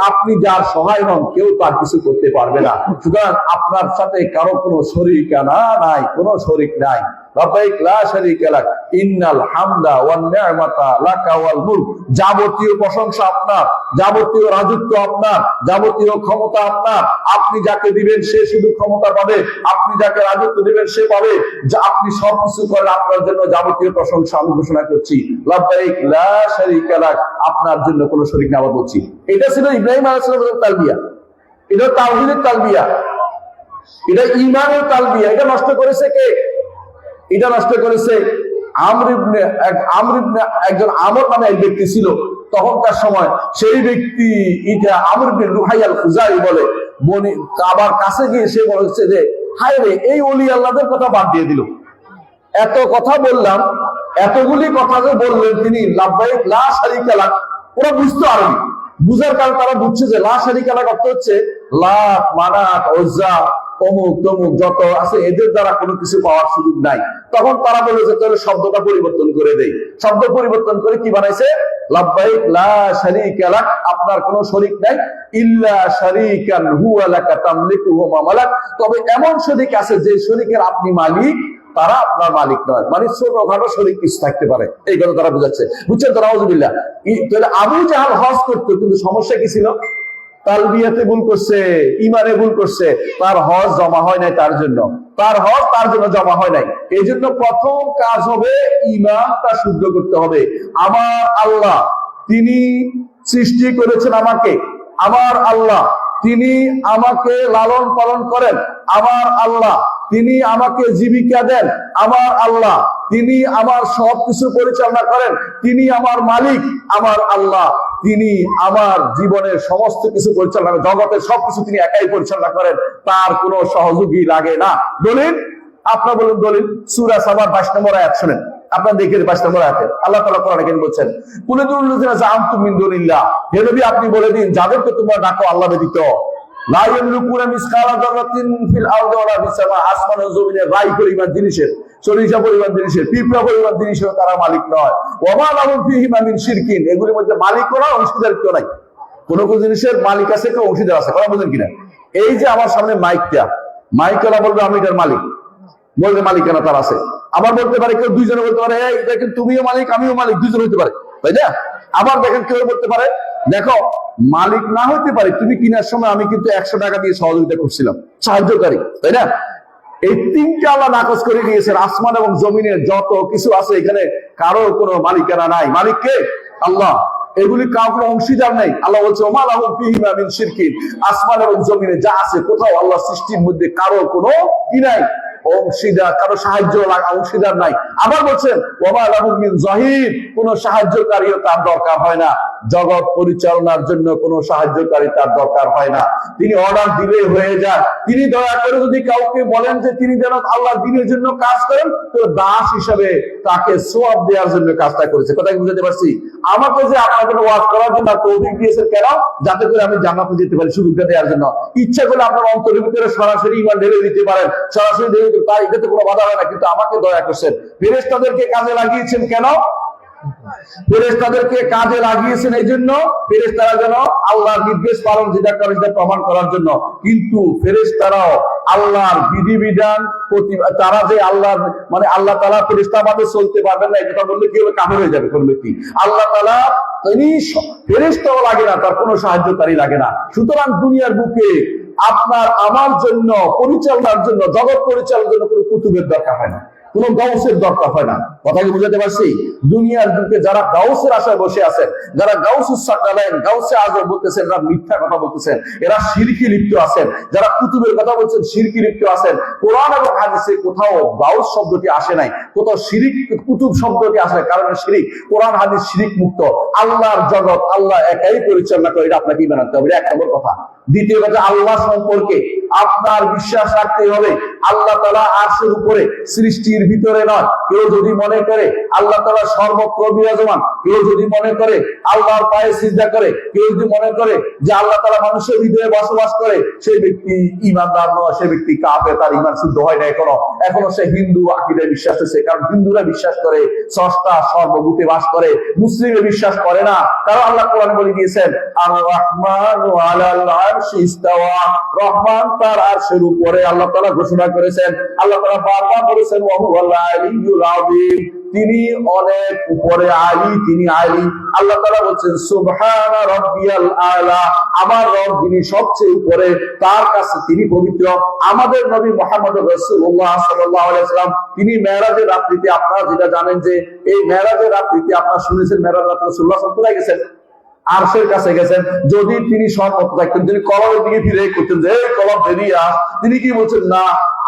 আপনি যার সহায় নন কেউ তার কিছু করতে পারবে না। সুতরাং আপনার সাথে কারো কোনো শরীকানা নাই, কোনো শরীক নাই। লাব্বাইক লা শারীকা লাক ইন্নাল হামদা ওয়ান নি'মাতা লাকা ওয়াল মুলক, যাবতীয় প্রশংসা আপনার, যাবতীয় রাজত্ব আপনার, যাবতীয় ক্ষমতা আপনার। আপনি যাকে দিবেন সে শুধু ক্ষমতা পাবে, আপনি যাকে রাজত্ব দিবেন সে পাবে। যা আপনি সবকিছু করেন, আপনার জন্য যাবতীয় প্রশংসা আমি ঘোষণা করছি। লাব্বাইক লা শারীকা লাক, আপনার জন্য কোনো শরীক নাই। আবার বলছি, এটা ছিল ইব্রাহিম আলাইহিস সালামের তালবিয়া, এটা তাওহীদের তালবিয়া, এটা ঈমানের তালবিয়া। এটা নষ্ট করেছে কে? এটা নষ্ট করেছে একজন আমর নামে এক ব্যক্তি ছিল তখনকার সময়। সেই ব্যক্তি এটা আমর ইবনে লুহাই আল খুজাই বলে, কাবার কাছে গিয়ে সে বলেছে যে হায় রে, এই ওলি আল্লাহদের কথা বাদ দিয়ে দিল। এত কথা বললাম, এতগুলি কথা যে বললেন তিনি, লাব্বাইক লা শারীকা লাক, ওরা বুঝতো আরবি, বুঝার কারণে তারা বুঝছে যে লা শারীকা লাক অর্থ হচ্ছে লাত, মানাত, উজ্জা, অমুক তমুক যত আছে এদের দ্বারা কোনো কিছু পাওয়ার সুযোগ নাই। তখন তারা বলে যে তাহলে শব্দটা পরিবর্তন করে দেই। শব্দ পরিবর্তন করে কি বানাইছে? লাব্বাইক লা শারীকা লাক, আপনার কোনো শরীক নাই, ইল্লা শারীকান হুয়া লাকা তামলিকুহু ওয়া মালাক, তবে এমন শরীক আছে যে শরীকের আপনি মালিক, তারা আপনার মালিক নয়। মানে ছোটখাটো শরীর কিছু থাকতে পারে, এই কথা তারা বুঝাচ্ছে। বুঝছেন তো? নাউজুবিল্লাহ। তাহলে আবু জাহাল হজ করতো, কিন্তু সমস্যা কি ছিল? তালবিয়াতে ভুল করছে, ইমানে ভুল করছে, তার হজ জমা হয় নাই। তার হজ তার জন্য জমা হয় নাই। এই জন্য প্রথম কাজ হবে ইমানটা শুদ্ধ করতে হবে। আমার আল্লাহ তিনি সৃষ্টি করেছেন আমাকে, আমার আল্লাহ তিনি আমাকে লালন পালন করেন, আমার আল্লাহ তিনি আমাকে জীবিকা দেন, আমার আল্লাহ তিনি আমার সবকিছু পরিচালনা করেন, তিনি আমার মালিক, আমার আল্লাহ তিনি আমার জীবনের সমস্ত কিছু পরিচালনা, জগতের সবকিছু তিনি একাই পরিচালনা করেন, তার কোনো সহযোগী লাগে না। দলিল আপনার বলুন, দলিল সূরা সাবার 22 নম্বর আয়াত শুনেন। আপনার দেখে 22 নম্বর আয়াতে আল্লাহ তাআলা কোরআনে কেন বলছেন, কুলুল্লাযিনা জাআমতুম মিন দুনিল্লাহ, হে নবী আপনি বলে দিন যাদেরকে তোমরা ডাকো আল্লাহ ব্যতীত, লা ইয়ামলিকুনা মিসকালা যাররাতিন ফিল আরদি ওয়ালা ফিস সামা, আসমান ও জমিনের রাই পরিমাণ জিনিসের, সরিষা পরিমাণ জিনিসের, পিঁপড়া পরিমাণ জিনিসের তারা মালিক নয়। ওয়া মা লাহুম ফীহিমা মিন শিরকিন, এগুলির মধ্যে মালিকও না, অংশীদারিত্ব নাই। কোন কোন জিনিসের মালিক আছে, কেউ অংশীদার আছে, কথা বুঝেন কিনা? এই যে আমার সামনে মাইকওয়ালা বলবে আমি এটার মালিক, বলবে মালিকানা তার আছে। আবার বলতে পারে কেউ, দুইজনে বলতে পারে এই দেখেন তুমিও মালিক আমিও মালিক, দুইজন হইতে পারে, তাই না? আবার দেখেন কেউ বলতে পারে দেখো মালিক না হইতে পারে, তুমি কিনার সময় আমি কিন্তু 100 টাকা দিয়ে সহযোগিতা করছিলাম, সাহায্যকারী, তাই না? এই তিনটা আল্লাহ নাকচ করে দিয়েছেন। আসমান এবং জমিনের যত কিছু আছে এখানে কারো কোনো মালিকানা নাই। মালিক কে? আল্লাহ। এগুলি কাউকে অংশীদার নাই। আল্লাহ বলছে ওমা লাহুম ফীহিমা মিন শিরকিন, আসমান এবং জমিনে যা আছে কোথাও আল্লাহ সৃষ্টির মধ্যে কারো কোনো কি নাই, অংশীদার, কারো সাহায্য অংশীদার নাই। আবার বলছেন ওমা লাহুম মিন যাহির, কোন সাহায্যকারীও তার দরকার হয় না। জগৎ পরিচালনার জন্য কোন সাহায্যকারী তার দরকার হয় না, তিনি অর্ডার দিলে হয়ে যায়। তিনি দয়া করে যদি কাউকে বলেন যে তিনি যেন আল্লাহর দ্বীনের জন্য কাজ করেন, তো দাস হিসাবে তাকে সওয়াব দেওয়ার জন্য কাজটা করেছে। কথা কি বুঝাতে পারছি? আমাকে যে আপনার জন্য ওয়াজ করার জন্য তৌফিক দিয়েছেন কেন? যাতে করে আমি জান্নাতে যেতে পারি, সুযোগটা দেওয়ার জন্য। ইচ্ছা করলে আপনার অন্তরের ভিতরে সরাসরি ঈমান ঢেলে দিতে পারেন, সরাসরি ঢেলে দিতে পারেন, এটাতে কোনো বাধা হয় না। কিন্তু আমাকে দয়া করছেন, ফেরেশতাদেরকে কাজে লাগিয়েছেন কেন? ফেরেশতাদেরকে কাজে লাগিয়েছেন এই জন্য ফেরেশতারা যেন আল্লাহর নির্দেশ পালন যেটা করে সেটা প্রমাণ করার জন্য। কিন্তু ফেরেশতারাও আল্লাহর বিধিবিধান তারা যে আল্লাহর মানে আল্লাহ তাআলা ফেরেশতা বাদে চলতে পারবেন না, এটা বললে কি হবে? কাফের হয়ে যাবে কোন ব্যক্তি। আল্লাহ তাআলা তিনি ফেরেশতাও লাগে না, তার কোনো সাহায্যকারী লাগে না। সুতরাং দুনিয়ার বুকে আপনার আমার জন্য পরিচালনার জন্য, জগৎ পরিচালনার জন্য কোনো কুতুবের দরকার হয় না, কোন গাউসের দরকার হয় না। কথা কি বুঝাতে পারছি? দুনিয়ার যুগে যারা গাউসের আশায় বসে আছেন, যারা গাউসুস সাকালাইন, গাউসে আজম বলতেছেন, এরা মিথ্যা কথা বলতেছেন, এরা শিরকি লিপ্ত আছেন। যারা কুতুবের কথা বলছেন শিরকি লিপ্ত আছেন। কোরআন এবং হাদিসে কোথাও গাউস শব্দটি আসে নাই, কোথাও শিরিক কুতুব শব্দটি আসে নাই, কারণ শিরিক। কোরআন হাদিস শিরিক মুক্ত। আল্লাহর জগৎ আল্লাহ একাই পরিচালনা করে, এটা আপনাকে ঈমান আনতে হবে, এক নম্বর কথা। দ্বিতীয় কথা, আল্লাহ সম্পর্কে আপনার বিশ্বাস রাখতে হবে। আল্লাহ তাআলা আরশের উপরে, সৃষ্টির ভিতরে নয়। কেউ যদি মনে করে আল্লাহ তাআলা সর্বত্র বিরাজমান, কেউ যদি মনে করে আল্লাহর পায়ে সিজদা করে, কেউ যদি মনে করে যে আল্লাহ তাআলা মানুষের হৃদয়ে বসবাস করে, সেই ব্যক্তি ঈমানদার নয়, সেই ব্যক্তি কাফের, তার ঈমান শুদ্ধ হয় না। এখনো সে হিন্দু আকীদায় বিশ্বাস করছে। কারণ হিন্দুরা বিশ্বাস করে স্রষ্টা সর্বভূতে বাস করে, মুসলিমে বিশ্বাস করে না। কারণ আল্লাহ কোরআনে বলে দিয়েছেন আর রাহমানু আলাল আরশি ইস্তাওয়া, রহমান তার আরশের উপরে। আল্লাহ তাআলা ঘোষণা করেছেন, আল্লাহ তাআলা বারবার বলেছেন ওয়া হুয়াল আলিয়্যুল আযীম, তিনি অনেক উপরে, আলী, তিনি আলী। আল্লাহ তাআলা বলেন সুবহানা রাব্বিয়াল আলা, আমার রব যিনি সবচেয়ে উপরে, তার কাছে তিনি পবিত্র। আমাদের নবী মুহাম্মদ রাসূলুল্লাহ সাল্লাল্লাহু আলাইহি ওয়াসাল্লাম তিনি মেরাজের রাত্রিতে, আপনারা যেটা জানেন যে এই মেরাজের রাত্রিতে আপনারা শুনেছেন মেরাজ রাতে রাসূলুল্লাহ সাল্লাল্লাহু আলাইহি ওয়াসাল্লাম কোথায় গেছেন? আরশের কাছে গেছেন। যদি তিনি সর্বত্র থাকতেন, তিনি কলমের দিকে ফিরে করতেন যে এই কলম বেরিয়ে আস, তিনি কি বলছেন? না,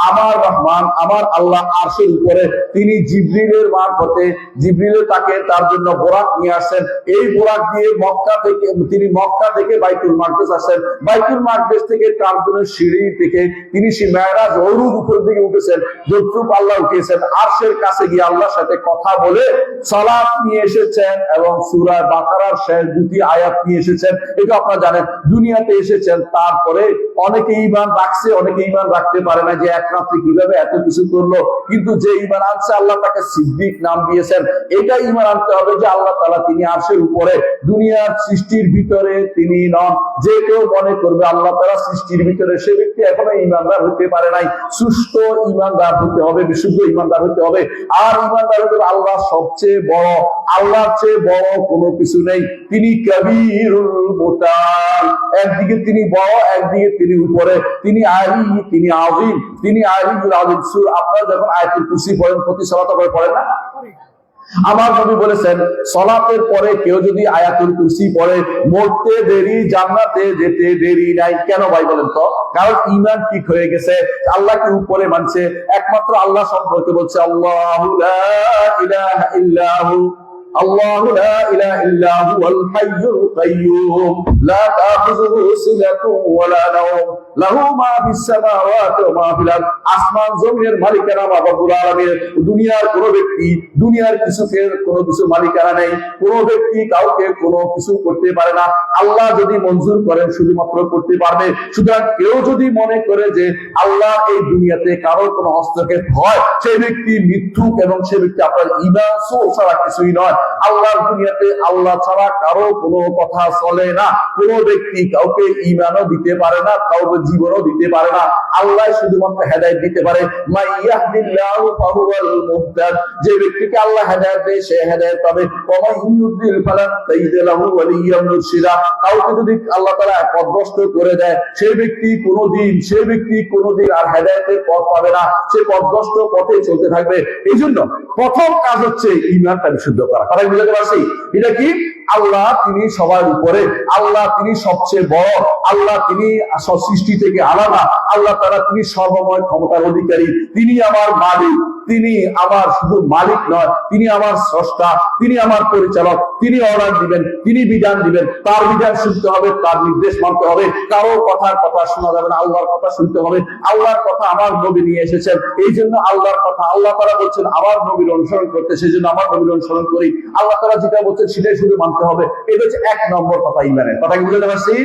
আমার রহমান, আমার আল্লাহ আরশের উপরে, তিনি জিবরিলের মারফতে, জিবরিল তাকে তার জন্য বোরাক নিয়ে আসেন। এই বোরাক দিয়ে মক্কা থেকে, তিনি মক্কা থেকে বাইতুল মাকদিস আসেন, বাইতুল মাকদিস থেকে তার জন্য সিঁড়ি থেকে তিনি সেই মেরাজ ওরুদ উপর দিকে উঠেছেন, যতটুকু আল্লাহ উঠিয়েছেন। আরশের কাছে গিয়ে আল্লাহর সাথে কথা বলে সালাত নিয়ে এসেছেন এবং সূরা বাকারার শেষ দুটি আয়াত নিয়ে এসেছেন। এটা আপনারা জানেন। দুনিয়াতে এসেছেন, তারপরে অনেকে ঈমান রাখছে, অনেকে ঈমান রাখতে পারে না যে এক রাত্রে কিভাবে এত কিছু করলো। কিন্তু যে ঈমান আনছে আল্লাহ তাকে সিদ্দিক নাম দিয়েছেন। এটা ঈমান আনতে হবে যে আল্লাহ তাআলা তিনি আরশের উপরে, দুনিয়ার সৃষ্টির ভিতরে তিনি নন। যে কেউ মনে করবে আল্লাহ তাআলা সৃষ্টির ভিতরে, সে ব্যক্তি এখনো ইমানদার হতে পারে নাই। সুস্থ ইমানদার হতে হবে, বিশুদ্ধ ইমানদার হতে হবে। আর ইমানদার হতে হবে আল্লাহ সবচেয়ে বড়, আল্লাহর চেয়ে বড় কোনো কিছু নেই। তিনি কবীরুল মুতাআল, একদিকে তিনি বড়, একদিকে তিনি উপরে, তিনি আলী, তিনি আযীম, তিনি আলিউল আযীম। আপনারা যখন আয়াতুল কুরসি পড়েন, প্রতি সালাতে করে পড়েন না? আমার নবী বলেছেন সালাতের পরে কেউ যদি আয়াতুল কুরসি পড়ে, মরতে দেরি, জান্নাতে যেতে দেরি নাই। কেন ভাই বলেন তো? কারণ ঈমান ঠিক হয়ে গেছে, আল্লাহকে উপরে মানছে, একমাত্র আল্লাহ সম্পর্কে বলছে আল্লাহু লা ইলাহা ইল্লাহু, আল্লাহু লা ইলাহা ইল্লা হুয়াল হাইয়ুল কাইয়্যুম লা তাখুযুহু সিনাতুন ওয়ালা নাওম লাহু মা ফিস সামাওয়াতি ওয়া মা ফিল আরদ। আসমান জমিনের মালিকানা আল্লাহ রাব্বুল আলামিনের। দুনিয়ার কোন ব্যক্তি, দুনিয়ার কিছুর কোনো কিছু মালিকানা নেই। কোন ব্যক্তি কাউকে কোনো কিছু করতে পারে না। আল্লাহ যদি মঞ্জুর করেন শুধুমাত্র করতে পারবে। সুতরাং কেউ যদি মনে করে যে আল্লাহ এই দুনিয়াতে কারো কোনো হস্তক্ষেপ হয়, সেই ব্যক্তি মিথ্যুক এবং সে ব্যক্তি আপনার ঈমান ছাড়া কিছুই নয়। আল্লাহর দুনিয়াতে আল্লাহ ছাড়া কারো কোনো কথা চলে না। কোন ব্যক্তি কাউকে ঈমানও দিতে পারে না, কাউকে জীবনও দিতে পারে না। আল্লাহ শুধুমাত্র হেদায়েত দিতে পারে। মা ইয়াহদিল্লাহু ফাহুয়াল মুহতাদ, যে ব্যক্তিকে আল্লাহ হেদায়েত দেয় সে হেদায়েত পাবে। ওয়া মা ইউদ্দিল ফালান তাজিদ লাহু ওয়ালিয়্যান মুরশিদা, কাউকে যদি আল্লাহ তাআলা পথভ্রষ্ট করে দেয়, সেই ব্যক্তি কোনোদিন আর হেদায়েতের পথ পাবে না। সে পথভ্রষ্ট পথে চলতে থাকবে। এইজন্য প্রথম কাজ হচ্ছে ঈমানটা বিশুদ্ধ করা। কথা বুঝতে পারছি? এটা কি? আল্লাহ তিনি সবার উপরে, আল্লাহ তিনি সবচেয়ে বড়, আল্লাহ তিনি সৃষ্টি থেকে আলাদা, আল্লাহ তাআলা তিনি সর্বময় ক্ষমতার অধিকারী, তিনি আমার মালিক। তিনি আমার শুধু মালিক নয়, তিনি আমার স্রষ্টা, তিনি আমার পরিচালক। তিনি অর্ডার দিবেন, তিনি বিধান দিবেন, তার বিধান শুনতে হবে, তার নির্দেশ মানতে হবে। কারো কথার কথা শোনা যাবে না, আল্লাহর কথা শুনতে হবে। আল্লাহর কথা আমার নবী নিয়ে এসেছেন, এই জন্য আল্লাহর কথা আল্লাহ তাআলা বলছেন আমার নবীর অনুসরণ করতে, সেই জন্য আমার নবীর অনুসরণ করি। আল্লাহ তাআলা যেটা বলছেন সেটাই শুধু মানতে হবে। এটা হচ্ছে এক নম্বর কথা, ঈমানের কথা। কি বুঝতে পারছি?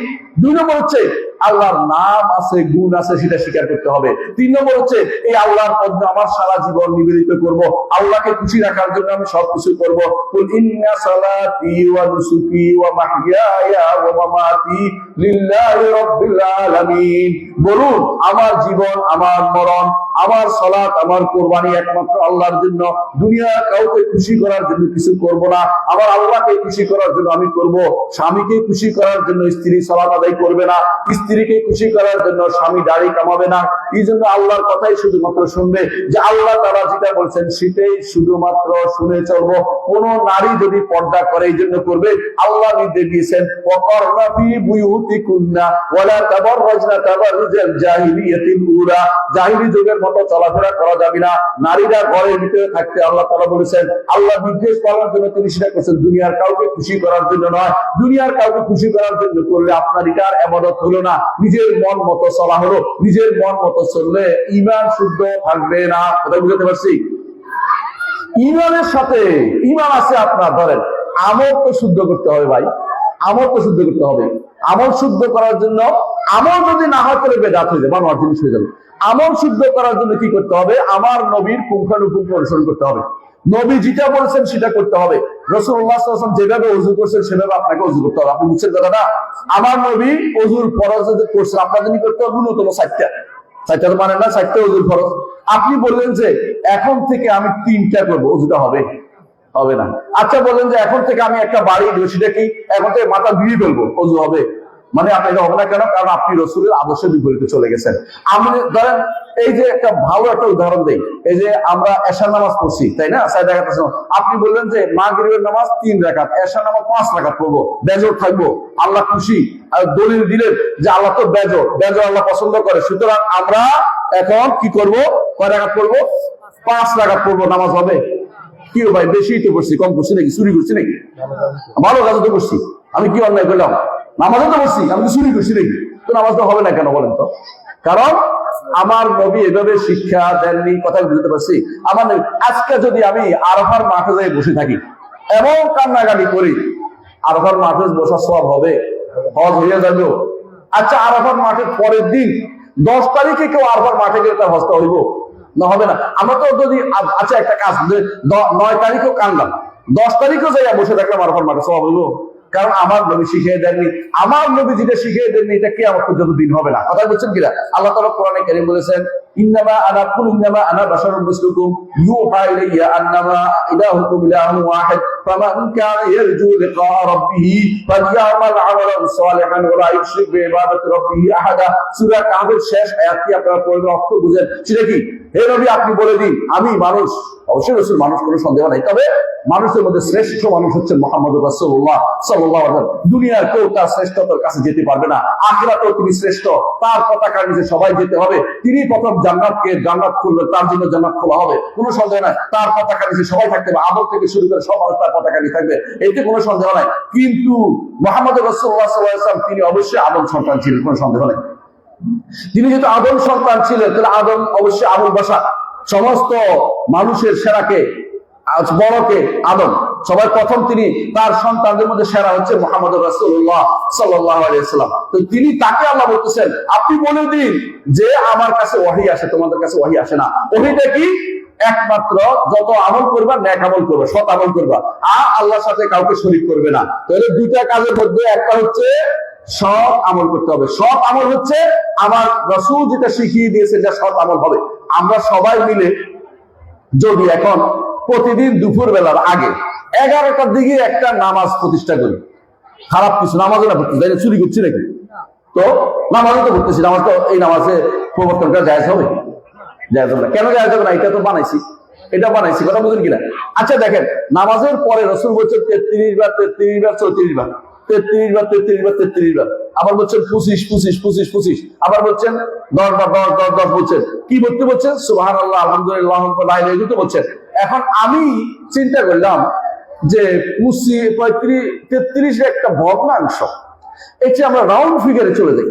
দুই নম্বর হচ্ছে আল্লাহর নাম আছে, গুণ আছে, সেটা স্বীকার করতে হবে। তিন নম্বর হচ্ছে এই আল্লাহর পথে আমার সারা জীবন নিবেদিত করব, আল্লাহকে খুশি রাখার জন্য আমি সবকিছু করব। কুল ইন্না সালাতি ওয়া নুসুকি ওয়া মাহইয়ায়া ওয়া মামাতি লিল্লাহি রাব্বিল আলামিন। বলুন আমার জীবন, আমার মরণ, আমার সালাত, আমার কুরবানি একমাত্র আল্লাহর জন্য। দুনিয়ার কাউকে খুশি করার জন্য কিছু করব না, আমার আল্লাহকে খুশি করার জন্য আমি করব। স্বামীকে খুশি করার জন্য স্ত্রী সালাত আদায় করবে না, স্ত্রীকে খুশি করার জন্য স্বামী দাড়ি কামাবে না। এই জন্য আল্লাহর কথাই শুধুমাত্র শুনবে, যে আল্লাহ তাআলা যেটা বলছেন সেটাই শুধুমাত্র শুনে চলবো। কোন নারী যদি পর্দা করে এই জন্য করবে, আল্লাহ নির্দেশ দিয়েছেন ওয়াকারনা ফি বুয়ুতিকুন্না ওয়ালা তাবাররাজনা তাবাররুজাল জাহিলিয়াতিল উলা, জাহিলি যুগের মতো চলাফেরা করা যাবে না। নারীরা ঘরের ভিতরে থাকতে আল্লাহ তাআলা বলেছেন। আল্লাহ নির্দেশ পালনের জন্য তিনি সেটা করেছেন, দুনিয়ার কাউকে খুশি করার জন্য নয়। দুনিয়ার কাউকে খুশি করার জন্য করলে আপনার এটার ইবাদত হলো না, নিজের মন মতো চলা হলো। নিজের মন মতো চললে ঈমান শুদ্ধ থাকবে না। কথা বুঝতে পারছি? ঈমানের সাথে ঈমান আছে আপনার, ধরেন আমল তো শুদ্ধ করতে হবে ভাই, আমল তো শুদ্ধ করতে হবে। আমল শুদ্ধ করার জন্য, আমল যদি না হয় তাহলে বেদাত হয়ে যাবে, বানোয়াট জিনিস হয়ে যাবে। আমল শুদ্ধ করার জন্য কি করতে হবে? আমার নবীর পুঙ্খানুপুঙ্খ অনুসরণ করতে হবে। নবী যেটা বলেছেন সেটা করতে হবে। রাসূলুল্লাহ সাল্লাল্লাহু আলাইহি ওয়াসাল্লাম যেভাবে ওযু করছেন সেভাবে আপনাকে ওযু করতে হবে। আপনি বুঝছেন কথাটা? আমার নবী ওযুর ফরজ যে করছেন, আপনার জন্য করতে হবে ন্যূনতম 4টা মানে না, 4টা ওযুর ফরজ। আপনি বললেন যে এখন থেকে আমি 3টা করবো, ওযুটা হবে? হবে না। আচ্ছা বললেন যে এখন থেকে আমি একটা বাড়ি দেবো, সেটা কি? এখন থেকে মাথা ধুয়ে ফেলবো, ওযু হবে? মানে আপনি এটা হবে না। কেন? কারণ আপনি রাসূলের আদর্শের বিপরীতে চলে গেছেন। আমি ধরেন এই যে একটা ভালো একটা উদাহরণ দেই, এই যে আমরা এশার নামাজ পড়ছি, তাই না? 4 রাকাত। আপনি বললেন যে মাগরিবের নামাজ 3 রাকাত, এশার নামাজ 5 রাকাত পড়বো, বেজর থাকবো, আল্লাহ খুশি। আর দলিল দিলেন যে আল্লাহ তো বেজর আল্লাহ পছন্দ করে, সুতরাং আমরা এখন কি করব? কয় রাকাত পড়বো? 5 রাকাত পড়বো, নামাজ হবে? কি ভাই বেশি তো করছি, কম করছি নাকি? চুরি করছি নাকি? ভালো কাজ তো করছি, আমি কি অন্যায় করলাম? নামাজও তো করছি, আমি তো চুরি করছি নাকি? তো নামাজ তো হবে না কেন বলেন তো? কারণ আমার নবী এভাবে শিক্ষা দেননি। কথা বুঝতে পারছি? আমার নবী, আজকে যদি আমি আরাফার মাঠে যাই বসে থাকি, এমন কান্নাকাটি করি, আরাফার মাঠে বসার সওয়াব হবে? হজ হয়ে যাবে? আচ্ছা আরাফার মাঠের পরের দিন 10 তারিখে কেউ আরাফার মাঠে গেলে তার হজটা হইব না? হবে না। আমরা তো যদি আচ্ছা একটা কাজ 9 তারিখেও কানলাম, 10 তারিখেও যাই বসে থাকলাম আরাফার মাঠে, সওয়াব হইব? কারণ আমার নবী শিখিয়ে দেননি। আমার নবী যেটা শিখিয়ে দেননি এটা কিয়ামত পর্যন্ত দিন হবে না। কথা বলছেন কিনা? আল্লাহ তাআলা কোরআনে কারীম বলেছেন, ইন্নামা আনা বাশারুম মিসলুকুম ইউহা ইলাইয়া আন্নামা ইলাহুকুম ইলাহুন ওয়াহিদ ফামান কানা ইয়ারজু লিকা রাব্বিহি ফালইয়ামাল আমালান সালিহান ওয়া লা ইউশরিক বিইবাদাতি রাব্বিহি আহাদা। সূরা কাহফের শেষ আয়াতটি আপনারা পড়লে অর্থ বুঝেন। সেটা কি? হে নবী, আপনি বলে দিন, আমি মানুষ, অবশ্যই রাসূল মানুষ, কোনো সন্দেহ নাই, তবে মানুষের মধ্যে শ্রেষ্ঠ মানুষ হচ্ছেন মুহাম্মদুর রাসূলুল্লাহ সাল্লাল্লাহু আলাইহি ওয়াসাল্লাম। দুনিয়ার কেউ তার শ্রেষ্ঠতার কাছে যেতে পারবে না, আখিরাতেও তিনি শ্রেষ্ঠ। তার পতাকার নিচে সবাই যেতে হবে। তিনি প্রথম জান্নাত খুলবেন, তার জন্য জান্নাত খোলা হবে, কোনো সন্দেহ নাই। তার পতাকার নিচে সবাই থাকতে হবে, আদম থেকে শুরু করে সব মানুষ তার পতাকা নিয়ে থাকবে, এতে কোনো সন্দেহ নাই। কিন্তু মুহাম্মদুর রাসূলুল্লাহ সাল্লাল্লাহু আলাইহি ওয়াসাল্লাম তিনি অবশ্যই আদম সন্তান ছিলেন, কোনো সন্দেহ নাই। তিনি যেহেতু আদম সন্তান ছিলেন, তাহলে আদম অবশ্যই আবুল বাশার, সমস্ত মানুষের সেরাকে, বড়কে আদম, সবার প্রথম তিনি, তার সন্তানদের মধ্যে সেরা হচ্ছে মুহাম্মদুর রাসূলুল্লাহ সাল্লাল্লাহু আলাইহি ওয়াসাল্লাম। তো তিনি, তাকে আল্লাহ বলতেছেন, আপনি বলে দিন যে আমার কাছে ওহী আসে, তোমাদের কাছে ওহী আসে না। ওহীটা কি? একমাত্র যত আমল করবা, নেক আমল করবা, সৎ আমল করবা, আর আল্লাহর সাথে কাউকে শরীক করবে না। তাহলে দুইটা কাজের মধ্যে একটা হচ্ছে সৎ আমল করতে হবে। সৎ আমল হচ্ছে আমার রাসূল যেটা শিখিয়ে দিয়েছে, যা সৎ আমল হবে। আমরা সবাই মিলে যদি এখন প্রতিদিন দুপুর বেলার আগে 11টার দিকে একটা নামাজ প্রতিষ্ঠা করি, খারাপ কিছু, নামাজও না পড়তেছি, তাই চুরি করছি নাকি? তো নামাজও তো পড়তেছি, নামাজ তো, এই নামাজে প্রবর্তনটা জায়েজ হবে? জায়েজ হবে না। কেন জায়েজ হবে না? এটা তো বানাইছি, এটা বানাইছি, কথা বুঝেন কিনা? আচ্ছা দেখেন, নামাজের পরে রাসূল বলছেন 33 বার 33 বার 34 বার 33 বার 33 বার 33 বার, আবার বলছেন 25 25 25 25, আবার বলছেন 10 বার 10 10 10 বলছেন। কি বলতে বলছেন? সুবহানাল্লাহ, আলহামদুলিল্লাহ, লা ইলাহা ইল্লাল্লাহ বলছেন। এখন আমি চিন্তা করলাম যে 25 35 33 একটা ভগ্নাংশ, এই যে আমরা রাউন্ড ফিগারে চলে যাই।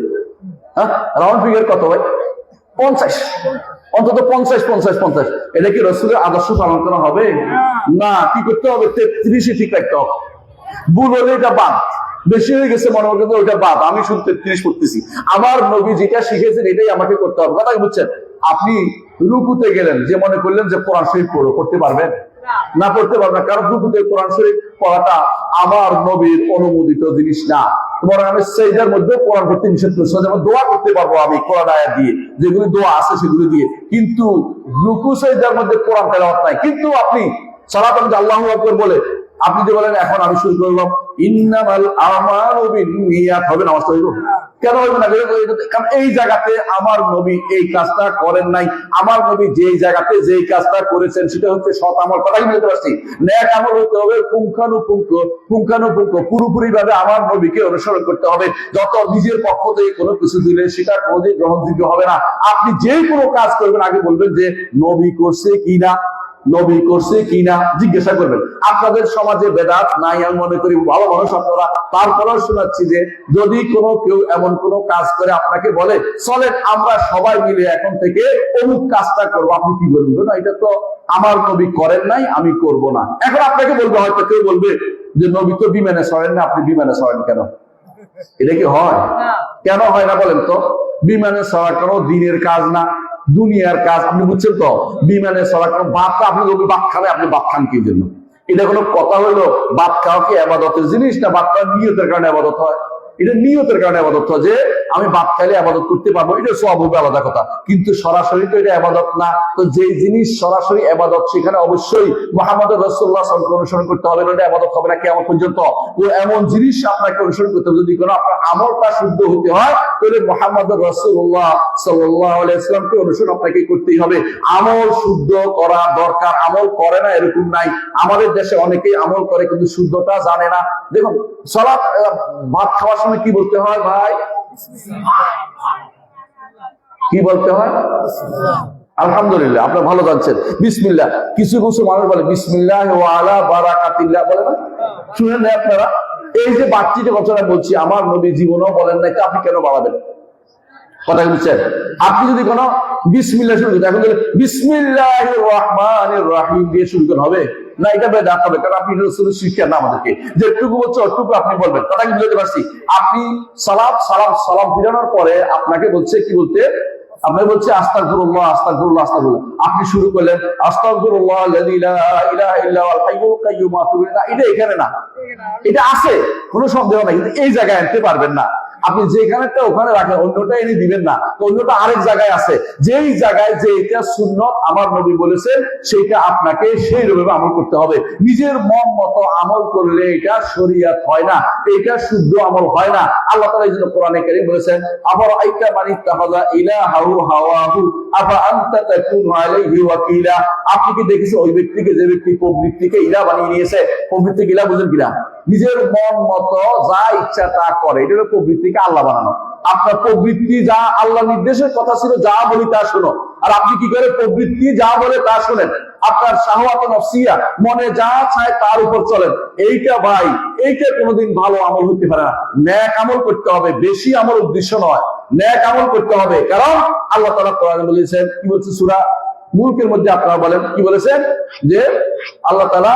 হ্যাঁ, রাউন্ড ফিগার কত ভাই? 50, অন্তত 50 50 50। এটা কি রাসূলের আদর্শ পালন করা হবে? না। কি করতে হবে? 33 ঠিক রাখতে হবে। ভুল হলে এটা বাদ, বেশি হয়ে গেছে মনে করতে ওইটা বাদ, আমি শুধু 33 পড়তেছি। আমার নবী যেটা শিখেছেন এটাই আমাকে করতে হবে। কথা বুঝছেন? আপনি রুকুতে গেলেন, যে মনে করলেন যে কোরআন শরীফ পড়তে পারবেন না, পড়তে পারবেন, কারণ রুকুতে কোরআন শরীফ পড়াটা আমার নবীর অনুমোদিত জিনিস না। তোমার আমি সেজদার মধ্যে কোরআন পড়তে নিষেধ করেছি, যেমন দোয়া করতে পারবো আমি কোরআন আয়াত দিয়ে, যেগুলি দোয়া আছে সেগুলি দিয়ে, কিন্তু রুকু সেজদার মধ্যে কোরআন তেলাওয়াত নাই। কিন্তু আপনি সালাত আল্লাহু আকবার বলে আপনি যে বলেন এখন আমি শুরু করলাম ইন্নামাল আমালু বিন্নিয়াত, হবে না? নামাজ হইব? কেন হইবে না? কারণ এই জায়গাতে আমার নবী এই কাজটা করেন নাই। আমার নবী যেই জায়গাতে যেই কাজটা করেছেন সেটা হচ্ছে সৎ আমল। কথা কি বলতে পারছি? নেক আমল হতে হবে পুঙ্খানুপুঙ্খ, পুরোপুরি ভাবে আমার নবীকে অনুসরণ করতে হবে। যত নিজের পক্ষ থেকে কোনো কিছু দিলে সেটা কোনোদিন গ্রহণযোগ্য হবে না। আপনি যেই কোনো কাজ করবেন আগে বলবেন যে নবী করছে কিনা, নবী করছে কিনা জিজ্ঞাসা করবেন। আপনাদের সমাজে বেদাত নাই আমি মনে করি, ভালো মানুষ আপনারা, তারপরেও শোনাচ্ছি যে যদি কোনো কেউ এমন কোনো কাজ করে আপনাকে বলে চলেন আমরা সবাই মিলে এখন থেকে অমুক কাজটা করবো, আপনি কি বলবেন? না, এটা তো আমার নবী করেন নাই, আমি করব না। এখন আপনাকে বলবে, হয়তো কেউ বলবে যে নবী তো বিমানে চড়েন না, আপনি বিমানে চড়েন কেন? এটা কি হয়? কেন হয় না বলেন তো? বিমানে চড়া কোনো দিনের কাজ না, দুনিয়ার কাজ। আপনি বুঝছেন তো? বিমানে চড়া কোনো বাপটা, আপনি বাপ খাবে, আপনি বাপ খান কি জন্য? এটা কোনো কথা হইলো? বাপ খাওয়া কি আবাদতের জিনিস না? বাপ খাওয়া নিয়তের কারণে আবাদত হয়। এটা নিয়তের কারণে আবাদত হয়, যে আমি বাপ খাইলে আবাদত করতে পারবো, এটা সওয়াব হবে, আলাদা কথা। কিন্তু সরাসরি তো এটা আবাদত না। তো যে জিনিস সরাসরি আবাদত, সেখানে অবশ্যই মুহাম্মদুর রাসূলুল্লাহ সাল্লাল্লাহু আলাইহি ওয়াসাল্লাম অনুসরণ করতে হবে, এটা আবাদত হবে না কিয়ামত পর্যন্ত। ও এমন জিনিস আপনাকে অনুসরণ করতে হবে, যদি কোনো আপনার আমলটা শুদ্ধ হতে হয় তাহলে মুহাম্মদুর রাসূলুল্লাহ সাল্লাল্লাহু আলাইহি ওয়াসাল্লামকে অনুসরণ আপনাকে করতেই হবে। আমল শুদ্ধ করা দরকার, আমল করে না এরকম নাই। আমাদের দেশে অনেকেই আমল করে কিন্তু শুদ্ধতা জানে না। দেখুন, সালাত, ভাত খাওয়ার সময় কি বলতে হয় ভাই? কি বলতে হয়? আলহামদুলিল্লাহ, আপনারা ভালো জানছেন। বিসমিল্লাহ। কিছু কিছু মানুষ বলে বিসমিল্লাহ ওয়া আলা বারাকাতিল্লাহ, বলে না? শুনেন না আপনারা? এই যে বাড়তি যে কথাটা বলছি, আমার নবী জীবনেও বলেন না, আপনি কেন বাড়াবেন? কথা বুঝছেন? আপনি যদি কোনো বিসমিল্লাহ শুরু করেন, এখন বিসমিল্লাহির রহমানির রহিম দিয়ে শুরু করেন, হবে না? এটা বেদাত হবে, কারণ আপনি রাসূলের শিক্ষা না আমাদেরকে, যেটুকু বলছে ওটুকু আপনি বলবেন। কথা কি বুঝতে পারছি? আপনি সালাম ফিরানোর পরে আপনাকে বলছে কি বলতে? আপনাকে বলছে আস্তাগফিরুল্লাহ আস্তাগফিরুল্লাহ আস্তাগফিরুল্লাহ। আপনি শুরু করলেন আস্তাগফিরুল্লাহ আল্লাযী লা ইলাহা ইল্লা হুয়াল হাইয়ুল কাইয়্যুম ওয়া আতুবু ইলাইহি, এটা এখানে না, এটা আছে কোনো সন্দেহ নাই, কিন্তু এই জায়গায় আনতে পারবেন না। আপনি যেখানেটা ওখানে রাখেন, অন্যটা এনে দিবেন না, অন্যটা আরেক জায়গায় আছে। যেই জায়গায় যে এটা সুন্নত আমার নবী বলেছেন সেইটা আপনাকে সেই রূপে আমল করতে হবে। নিজের মন মতো আমল করলে এটা শরীয়ত হয় না, এটা শুদ্ধ আমল হয় না। আল্লাহ তাআলা এই জন্য কোরআনে কারীম বলেছেন, আবার আইকা মানি তাহাযা ইলাহু হাওয়াহু আফা আনতা তাকুনু আলাইহি ওয়াকিলা। আপনি কি দেখেছেন ওই ব্যক্তিকে, যে ব্যক্তি প্রবৃত্তিকে ইলাহ বানিয়ে নিয়েছে? প্রবৃত্তিকে ইলাহ বুঝেন কিনা? নিজের মন মতো যা ইচ্ছা তা করে, এটা হলো প্রবৃত্তিকে আল্লাহ বানানো। আপনার প্রবৃত্তি যা আল্লাহ নির্দেশের কথা ছিল, যা বলি তা শোনো, আর আপনি কি করে প্রবৃত্তি যা বলে তা শোনেন। আপনার শাহওয়াত নফসিয়া, মনে যা চায় তার উপর চলেন। এইটা ভাই, এইটা কোনোদিন ভালো আমল হতে পারে না। নেক আমল করতে হবে, বেশি আমল উদ্দেশ্য নয়, নেক আমল করতে হবে। কারণ আল্লাহ তাআলা কোরআনে বলেছেন, কি বলছে সূরা মুলকের মধ্যে, আপনারা বলেন কি বলেছেন, যে আল্লাহ তাআলা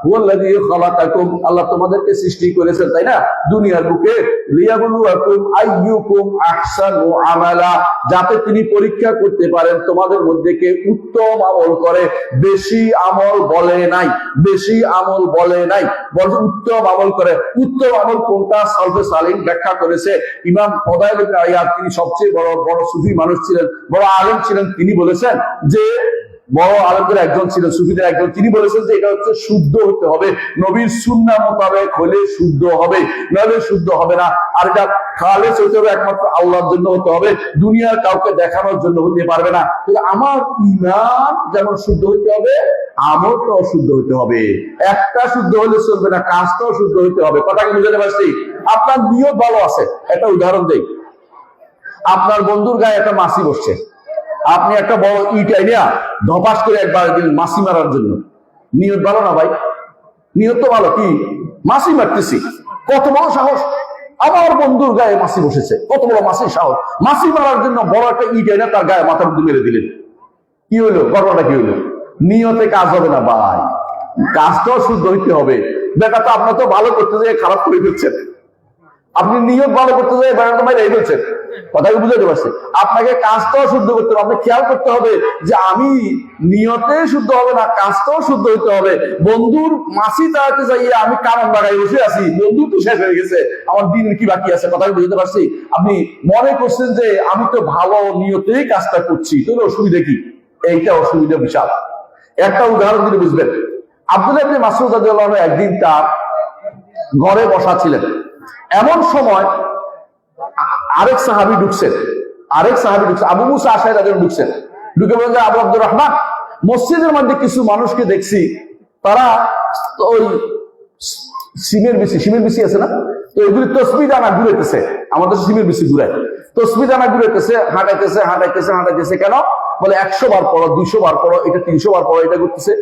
হুয়াল্লাযী খালাকাকুম, আল্লাহ তোমাদেরকে সৃষ্টি করেছেন, তাই না, দুনিয়ার বুকে, লিয়াবলুয়াকুম আইয়ুকুম আহসানু আমালা, যাতে তিনি পরীক্ষা করতে পারেন তোমাদের মধ্যে কে উত্তম আমল করে। বেশি আমল বলে নাই, বেশি আমল বলে নাই, বরং উত্তম আমল করে। উত্তম আমল কোনটা? সালফে সালিহ ব্যাখ্যা করেছে। ইমাম ফুদাইল ইবনে আয়াদ, তিনি সবচেয়ে বড় সুফি মানুষ ছিলেন, বড় আলেম ছিলেন, তিনি বলেছেন যে, বড় আলেমদের একজন ছিলেন, সুফিদের একজন, তিনি বলেছেন যে এটা হচ্ছে শুদ্ধ হতে হবে, নবীর সুন্নাহ মোতাবেক হলে শুদ্ধ হবে, নইলে শুদ্ধ হবে না। আর এটা খালেস হতে হবে, একমাত্র আল্লাহর জন্য হতে হবে, দুনিয়ার কাউকে দেখানোর জন্য হতে পারবে না। কিন্তু আমার ঈমান যেমন শুদ্ধ হতে হবে, আমলটাও শুদ্ধ হতে হবে। একটা শুদ্ধ হলে চলবে না, কাজটাও শুদ্ধ হতে হবে। কথা কি বুঝতে পারছি? আপনার নিয়ত ভালো আছে, একটা উদাহরণ দেই। আপনার বন্ধুর গায়ে একটা মাছি বসছে, আপনি একটা বড় ইট আইডিয়া ধপাস করে একবার দিলেন মাছি মারার জন্য। নিয়ত ভালো না ভাই? নিয়ত তো ভালো, কি মাছি মারতেছি, কত বড় সাহস, আমার বন্ধুর গায়ে মাছি বসেছে, কত বড় মাছির সাহস, মাছি মারার জন্য বড় একটা ইট আইডিয়া তার গায়ে মাথার মধ্যে মেরে দিলেন। কি হইলো? ঘটনাটা কি হইলো? নিয়তে কাজ হবে না ভাই, কাজটাও শুদ্ধ হইতে হবে। বেটা তো আপনার তো ভালো করতে যেয়ে খারাপ করে ফেলছেন, আপনি নিয়ত ভালো করতে যেয়ে বেড়াতে বাইরে এই ফেলছেন। কথা কি বুঝাতে পারছি? আপনাকে কাজটাও শুদ্ধ করতে হবে, আপনি খেয়াল করতে হবে যে আমি নিয়তে শুদ্ধ হবে না, কাজটাও শুদ্ধ হতে হবে। বন্ধুর মাছি তাড়াতে যাইয়ে আমি কারণ লাগাই বসে আছি, বন্ধু তো শেষ হয়ে গেছে, আমার দিনের কি বাকি আছে? কথা কি বুঝতে পারছি? আপনি মনে করছেন যে আমি তো ভালো নিয়তেই কাজটা করছি, তোর অসুবিধা কি? এইটা অসুবিধা বিশাল। একটা উদাহরণ দিলে বুঝবেন। আব্দুল্লাহ ইবনে মাসউদ রাদিয়াল্লাহু আনহু একদিন তার ঘরে বসা ছিলেন, এমন সময় আরেক সাহাবী ঢুকছেন, আবু মুসা আশআরী রাদিয়াল্লাহু ঢুকছেন, ঢুকে বলেন যে, আবু আব্দুর রহমান, মসজিদের মধ্যে কিছু মানুষকে দেখছি, তারা ওই সিমের বিসি আছে না, তো এগুলি তসবিহ দানা ঘুরাইতেছে, আমাদের সিমের বিসি ঘুরায়, তসবিহ দানা ঘুরাইতেছে, হাঁটাইতেছে। কেন? বলে 100 বার পড়ো, 200 বার পড়ো, এটা 300 বার পড়ো, এটা করতেছে।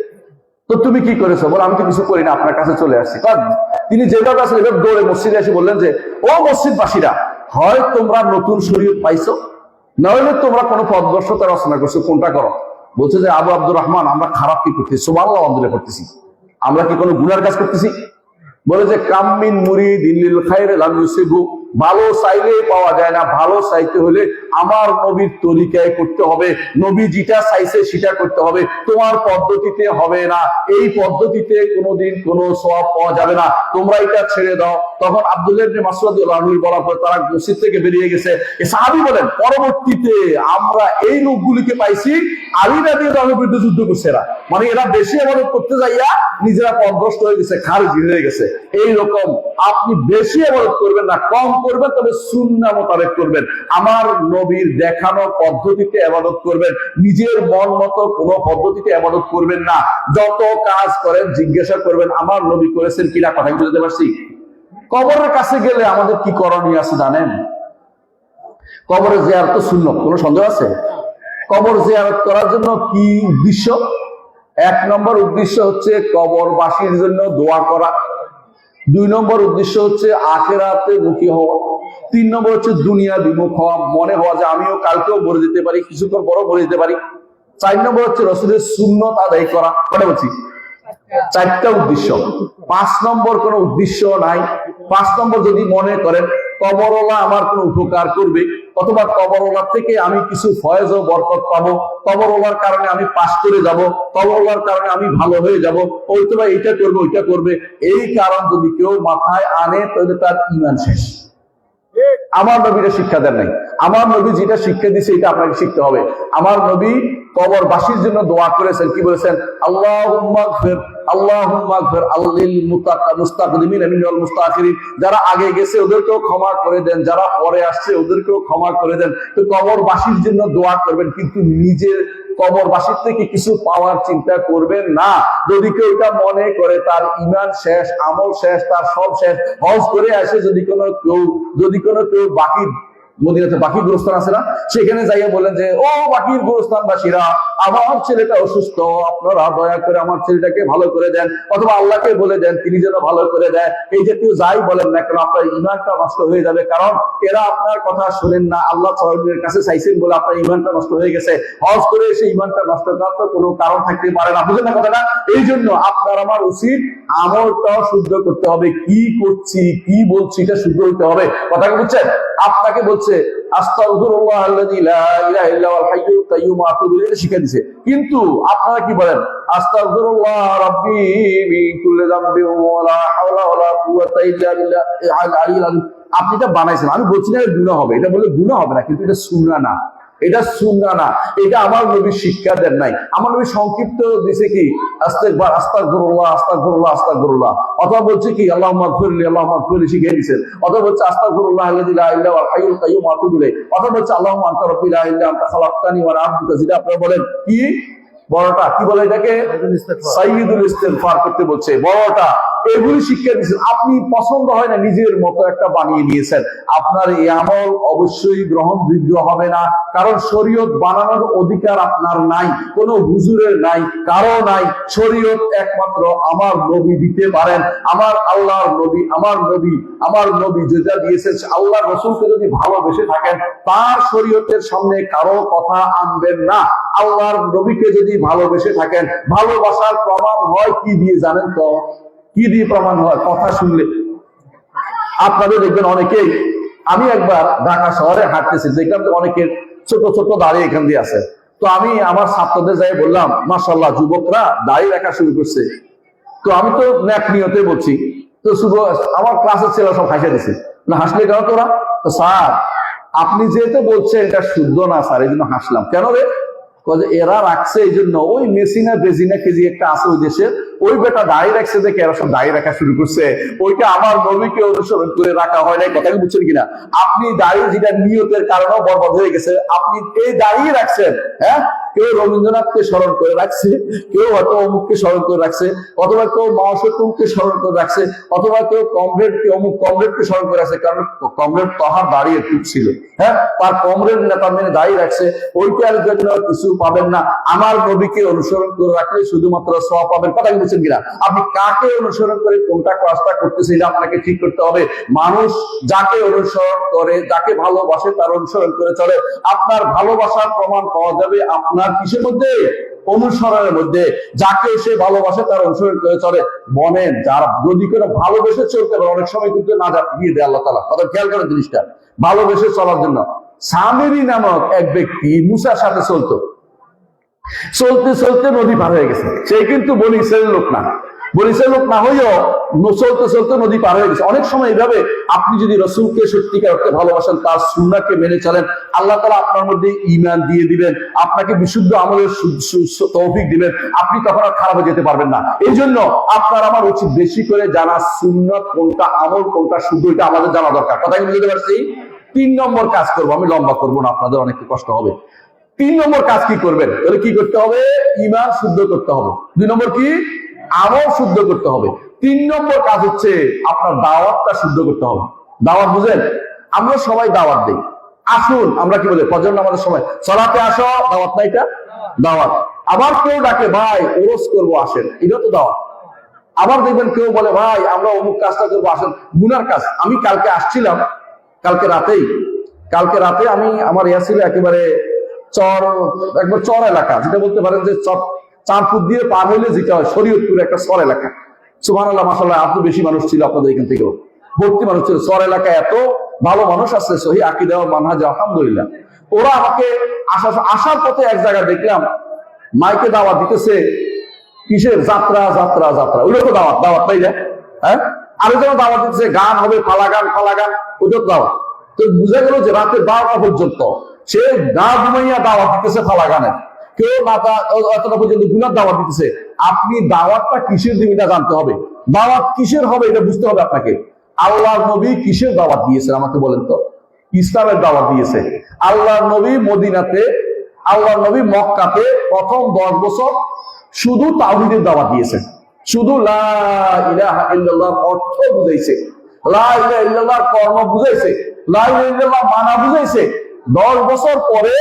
তো তুমি কি করেছো? বলে আমি তো কিছু করি না, আপনার কাছে চলে আসছি। কারণ তিনি যেভাবে আসলে এভাবে দৌড়ে মসজিদে এসে বললেন যে, ও মসজিদবাসীরা, হয় তোমরা নতুন শরীয়ত পাইছো, না হলে তোমরা কোনো পথভ্রষ্টতা রচনা করছো, কোনটা করো? বলছে যে, আবু আব্দুর রহমান, আমরা খারাপ কি করতেছি? সুবহানাল্লাহ, আলহামদুলিল্লাহ করতেছি। আমরা কি কোনো গুনার কাজ করতেছি? বলে যে, কামিন মুরিদিন লিল খায়রি লাম ইউসিবু, ভালো চাইলে পাওয়া যায় না, ভালো চাইতে হলে আমার নবীর তরিকায় করতে হবে, নবী যেটা চাইছে সেটা করতে হবে, তোমার পদ্ধতিতে হবে না, এই পদ্ধতিতে কোনোদিন কোনো সওয়াব পাওয়া যাবে না, তোমরা এটা ছেড়ে দাও। তখন আব্দুল্লাহ ইবনে মাসউদ রাদিয়াল্লাহু আনহু বলার পর তারা মসজিদ থেকে বেরিয়ে গেছে। এই সাহাবী বলেন, পরবর্তীতে আমরা এই লোকগুলিকে পাইছি আলী রাদিয়াল্লাহু আনহুর বিরুদ্ধে যুদ্ধ করছে এরা, মানে এরা বেশি ইবাদত করতে যাইয়া নিজেরা পথভ্রষ্ট হয়ে গেছে, খারিজি হয়ে গেছে। এইরকম আপনি বেশি ইবাদত করবেন না, কম করবেন, তবে সুন্নাহ মোতাবেক করবেন, আমার নবীর দেখানো পদ্ধতিতে ইবাদত করবেন, নিজের মন মতো কোনো পদ্ধতিতে ইবাদত করবেন না। যত কাজ করেন জিজ্ঞাসা করবেন আমার নবী করেছেন কিনা। কথা বুঝতে পারছি? কবরের কাছে গেলে আমাদের কি করণীয় আছে জানেন? কবরে জিয়ারত তো সুন্নাত, কোনো সন্দেহ আছে? কবর জিয়ারত করার জন্য কি উদ্দেশ্য? 1 নম্বর উদ্দেশ্য হচ্ছে কবরবাসীর জন্য দোয়া করা, 2 নম্বর উদ্দেশ্য হচ্ছে আখিরাতে মুখী হওয়া, 3 নম্বর হচ্ছে দুনিয়া বিমুখ হওয়া, মনে হওয়া যে আমিও কালকেও মরে যেতে পারি, কিছুক্ষণ পরও মরে যেতে পারি, 4 নম্বর হচ্ছে রাসূলের সুন্নাত আদায় করা। কথা বলছি, 4টা উদ্দেশ্য। 5 নম্বর কোনো উদ্দেশ্য নাই। 5 নম্বর যদি মনে করেন কবরওয়ালা আমার কোনো উপকার করবে, অথবা কবরওয়ালার থেকে আমি কিছু ফয়েজ ও বরকত পাবো, কবরওয়ালার কারণে আমি পাস করে যাব, কবরওয়ালার কারণে আমি ভালো হয়ে যাব, অথবা এইটা করবে ওইটা করবে, এই কারণ যদি কেউ মাথায় আনে তাহলে তার ঈমান শেষ। আমার নবীরা শিক্ষা দেন নাই। আমার নবী যেটা শিক্ষা দিয়েছে এটা আপনাকে শিখতে হবে। আমার নবী কবরবাসীর জন্য দোয়া করেছেন, কি বলেছেন? আল্লাহুম্মা গফির আল্লাহুম্মা গফির আল্লিল মুস্তাকদিমিন মিনাল মুস্তাখিরিন, যারা আগে গেছে ওদেরকেও ক্ষমা করে দেন, যারা পরে আসছে ওদেরকেও ক্ষমা করে দেন। তো কবরবাসীর জন্য দোয়া করবেন, কিন্তু নিজের কবরবাসীর থেকে কিছু পাওয়ার চিন্তা করবেন না। যদি কেউ এটা মনে করে তার ঈমান শেষ, আমল শেষ, তার সব শেষ, হজ করে আসে, যদি কোনো কেউ বাকি মদিনাতে বাকি গোরস্থান আছে না, সেখানে যাইয়া বলেন যে ও বাকির গোরস্থানবাসীরা, আমার ছেলেটা অসুস্থ, আপনারা দয়া করে আমার ছেলেটাকে ভালো করে দেন, অথবা আল্লাহকে বলে দেন তিনি যেন ভালো করে দেন। এই জাতীয় যাই বলেন না কেন, আপনার ঈমানটা নষ্ট হয়ে যাবে। কারণ এরা আপনার কথা শোনেন না, আল্লাহ সাল্লাল্লাহু কাছে চাইছেন বলে আপনার ঈমানটা নষ্ট হয়ে গেছে। হজ করে এসে ঈমানটা নষ্ট করার তো কোনো কারণ থাকতে পারে না, বুঝলেন না কথাটা? এই জন্য আপনার আমার উচিত আমলটাও শুদ্ধ করতে হবে, কি করছি কি বলছি এটা শুদ্ধ হইতে হবে। কথাকে বুঝছেন? আপনাকে বলছে আস্তাগফিরুল্লাহ আল্লাযী লা ইলাহা ইল্লা হুয়াল হাইয়ুল কাইয়্যুম ওয়া আতুবু ইলাইহি শিক্ষা দিয়েছে, কিন্তু আপনারা কি বলেন? আস্তাগফিরুল্লাহ রাব্বি মিন কুল্লি যামবিন ওয়া লা হাওলা ওয়া লা কুওয়াতা ইল্লা বিল্লাহিল আলিয়্যিল আযীম। আপনি এটা বানাইছেন, আমি বলছি না গুনাহ হবে, এটা বলে গুনাহ হবে না, কিন্তু এটা সুন্নাহ না, এটা সুন্নাহ না, এটা আমার নবী শিক্ষা দেন নাই। আমার নবী সংক্ষিপ্ত দিছে কি আস্তাগফির আস্তাগফিরুল্লাহ আস্তাগফিরুল্লাহ আস্তাগফিরুল্লাহ, অথবা বলছে কি আল্লাহুম্মা গফিরলি আল্লাহুম্মা গফিরলি শিখিয়ে দিয়েছেন, অথবা বলছে আস্তাগফিরুল্লাহ আল্লাযী লা ইলাহা ইল্লা হুয়াল হাইয়ুল কাইয়্যুম ওয়া আতুবু ইলাইহি, অথবা বলছে আল্লাহুম্মা আনতা রাব্বি লা ইলাহা ইল্লা আনতা খালাকতানি ওয়া আনা আবদুকা, যেটা আপনারা বলেন কি বড়টা কি বলে, এটাকে সাইয়্যিদুল ইস্তিগফার করতে বলছে, বড়টা। এগুলি শিক্ষা দিয়েছেন, আপনি পছন্দ হয় না নিজের মতো একটা বানিয়ে নিয়েছেন। আপনার এই আমল অবশ্যই গ্রহণযোগ্য হবে না, কারণ শরীয়ত বানানোর অধিকার আপনার নাই, কোনো হুজুরের নাই, কারো নাই। শরীয়ত একমাত্র আমার নবী দিতে পারেন। আমার আল্লাহর নবী, আমার নবী যেটা দিয়েছেন, আল্লাহ রাসূলকে যদি ভালোবেসে থাকেন তার শরীয়তের সামনে কারো কথা আনবেন না। আল্লাহর নবীকে যদি ভালোবেসে থাকেন, ভালোবাসার প্রমাণ হয় কি দিয়ে জানেন তো? কি দিয়ে প্রমাণ হয়? কথা শুনলে। আপনাদের দেখবেন অনেকেই, আমি একবার ঢাকা শহরে হাঁটতেছি, দেখলাম যে অনেকের ছোট ছোট দাড়ি এখান দিয়ে আছে। তো আমি আমার ছাত্রদের যাই বললাম, মাশাআল্লাহ যুবকরা দাড়ি রাখা শুরু করছে। তো আমি তো ন্যাক নিয়তে বলছি, তো আমার ক্লাসের ছেলেরা সব হাসে দিছে, না হাসলে কেন তোরা? তো স্যার আপনি যেহেতু বলছেন এটা শুদ্ধ না স্যার, এই জন্য হাসলাম। কেন রে? এরা রাখছে এই জন্য, ওই মেসিনা বেজিনা কেজি একটা আছে ওই দেশের, ওই বেটা দাঁড়িয়ে রাখছে দেখে এরা সব দাঁড়িয়ে রাখা শুরু করছে। ওইটা আমার নবীকে অনুসরণ করে রাখা হয় নাই। কথাকে বুঝছেন কিনা? আপনি দাঁড়িয়ে যেটা নিয়তের কারণেও বরবাদ হয়ে গেছে, আপনি এই দাঁড়িয়ে রাখছেন। হ্যাঁ, কেউ রবীন্দ্রনাথকে স্মরণ করে রাখছে, কেউ হয়তো অমুককে স্মরণ করে রাখছে, অথবা কেউ মাওসুমকে স্মরণ করে রাখছে, অথবা কেউ কমরেডকে অমুক কমরেডকে স্মরণ করে রাখছে, কারণ কমরেড তহার দাঁড়িয়ে ঠিক ছিল। হ্যাঁ, তার কমরেড নেতা মেনে দাঁড়িয়ে রাখছে, ওইটার জন্য কিছু পাবেন না। আমার নবীকে অনুসরণ করে রাখলে শুধুমাত্র সওয়াব পাবেন। কথা কি বুঝছেন কিনা? আপনি কাকে অনুসরণ করে কোনটা কাজটা করতেছে এটা আপনাকে ঠিক করতে হবে। মানুষ যাকে অনুসরণ করে, যাকে ভালোবাসে তার অনুসরণ করে চলে। আপনার ভালোবাসার প্রমাণ পাওয়া যাবে আপনার কিসের মধ্যে? অনুসরণের মধ্যে। যাকে সে ভালোবাসে তার অনুসরণ করে চলে। বলেন যারা যদি করে ভালোবেসে চলতে পারে, অনেক সময় কিন্তু নাজাত দিয়ে দেয় আল্লাহ তাআলা। কথা খেয়াল করেন জিনিসটা, ভালোবেসে চলার জন্য। সামিরী নামক এক ব্যক্তি মুসার সাথে চলতে চলতে নদী পার হয়ে গেছে। সে কিন্তু বনি ইসরায়েলের লোক না, বনি ইসরায়েলের লোক না হইও চলতে চলতে নদী পার হয়ে গেছে। অনেক সময় এইভাবে আপনি যদি রাসূলকে সত্যিকার অর্থে ভালোবাসেন, তার সুন্নাহকে মেনে চলেন, আল্লাহ তাআলা আপনার মধ্যে ঈমান দিয়ে দিবেন, আপনাকে বিশুদ্ধ আমলের তৌফিক দিবেন। আপনি তখন আর খারাপ হয়ে যেতে পারবেন না। এই জন্য আপনার আমার উচিত বেশি করে জানা সুন্নাত কোনটা, আমল কোনটা শুদ্ধ, এটা আমাদের জানা দরকার। কথা কি বুঝতে পারছি? 3 নম্বর কাজ করবো, আমি লম্বা করবো না, আপনাদের অনেক কষ্ট হবে। 3 নম্বর কাজ কি করবেন? তাহলে কি করতে হবে? ঈমান শুদ্ধ করতে হবে। 2 নম্বর কি? আমল শুদ্ধ করতে হবে। 3 নম্বর কাজ হচ্ছে আপনার দাওয়াতটা শুদ্ধ করতে হবে। দাওয়াত বুঝেন? আমরা সবাই দাওয়াত দেই। আসুন, আমরা কি বলি ফজর নামাজের সময় সালাতে আসো, দাওয়াত না এটা? দাওয়াত। আবার কেউ ডাকে ভাই ওরস করবো আসেন, এটা তো দাওয়াত। আবার দেখবেন কেউ বলে ভাই আমরা অমুক কাজটা করবো আসেন, গুনার কাজ। আমি কালকে আসছিলাম, কালকে রাতে আমি আমার ছিল একেবারে একবার চর এলাকা, যেটা বলতে পারেন যে চাঁদপুর দিয়ে পার হইলে যেটা হয় শরীয়তপুর একটা চর এলাকা। সুবহানাল্লাহ, মাশাআল্লাহ, এত বেশি মানুষ ছিল আপনাদের এখান থেকেও, ভর্তি মানুষ ছিল। চর এলাকা এত ভালো মানুষ আছে, সহি আকীদা ও মানহাজ, আলহামদুলিল্লাহ। ওরা আমাকে আসার পথে এক জায়গায় দেখলাম মাইকে দাওয়াত দিতেছে, কিসের যাত্রা যাত্রা যাত্রা, ওইটা তো দাওয়াত পাই যায়। হ্যাঁ, আরেকজন দাওয়াত দিতেছে গান হবে, ফালাগান ওইটা তো দাওয়াত। তো বুঝা গেল যে রাতে 12টা পর্যন্ত সে না ঘুমাইয়া দাওয়াত দিতেছে ফালাগানের, কেউ মাথা এতটা পর্যন্ত গুনার দাওয়াত দিতেছে। আপনি দাওয়াতটা কিসের দিন এটা জানতে হবে, দাওয়াত কিসের হবে এটা বুঝতে হবে আপনাকে। আল্লাহর নবী কিসের দাওয়াত দিয়েছেন আমাকে বলেন তো? ইসলামের দাওয়াত দিয়েছে। আল্লাহর নবী মদিনাতে, আল্লাহর নবী মক্কাতে প্রথম 10 বছর শুধু তাওহীদের দাওয়াত দিয়েছেন, শুধু লা ইলাহা ইল্লাল্লাহ অর্থ বুঝাইছে, লা ইলাহা ইল্লাল্লাহ কর্ম বুঝাইছে, লা ইলাহা ইল্লাল্লাহ মানা বুঝাইছে। 10 বছর পরে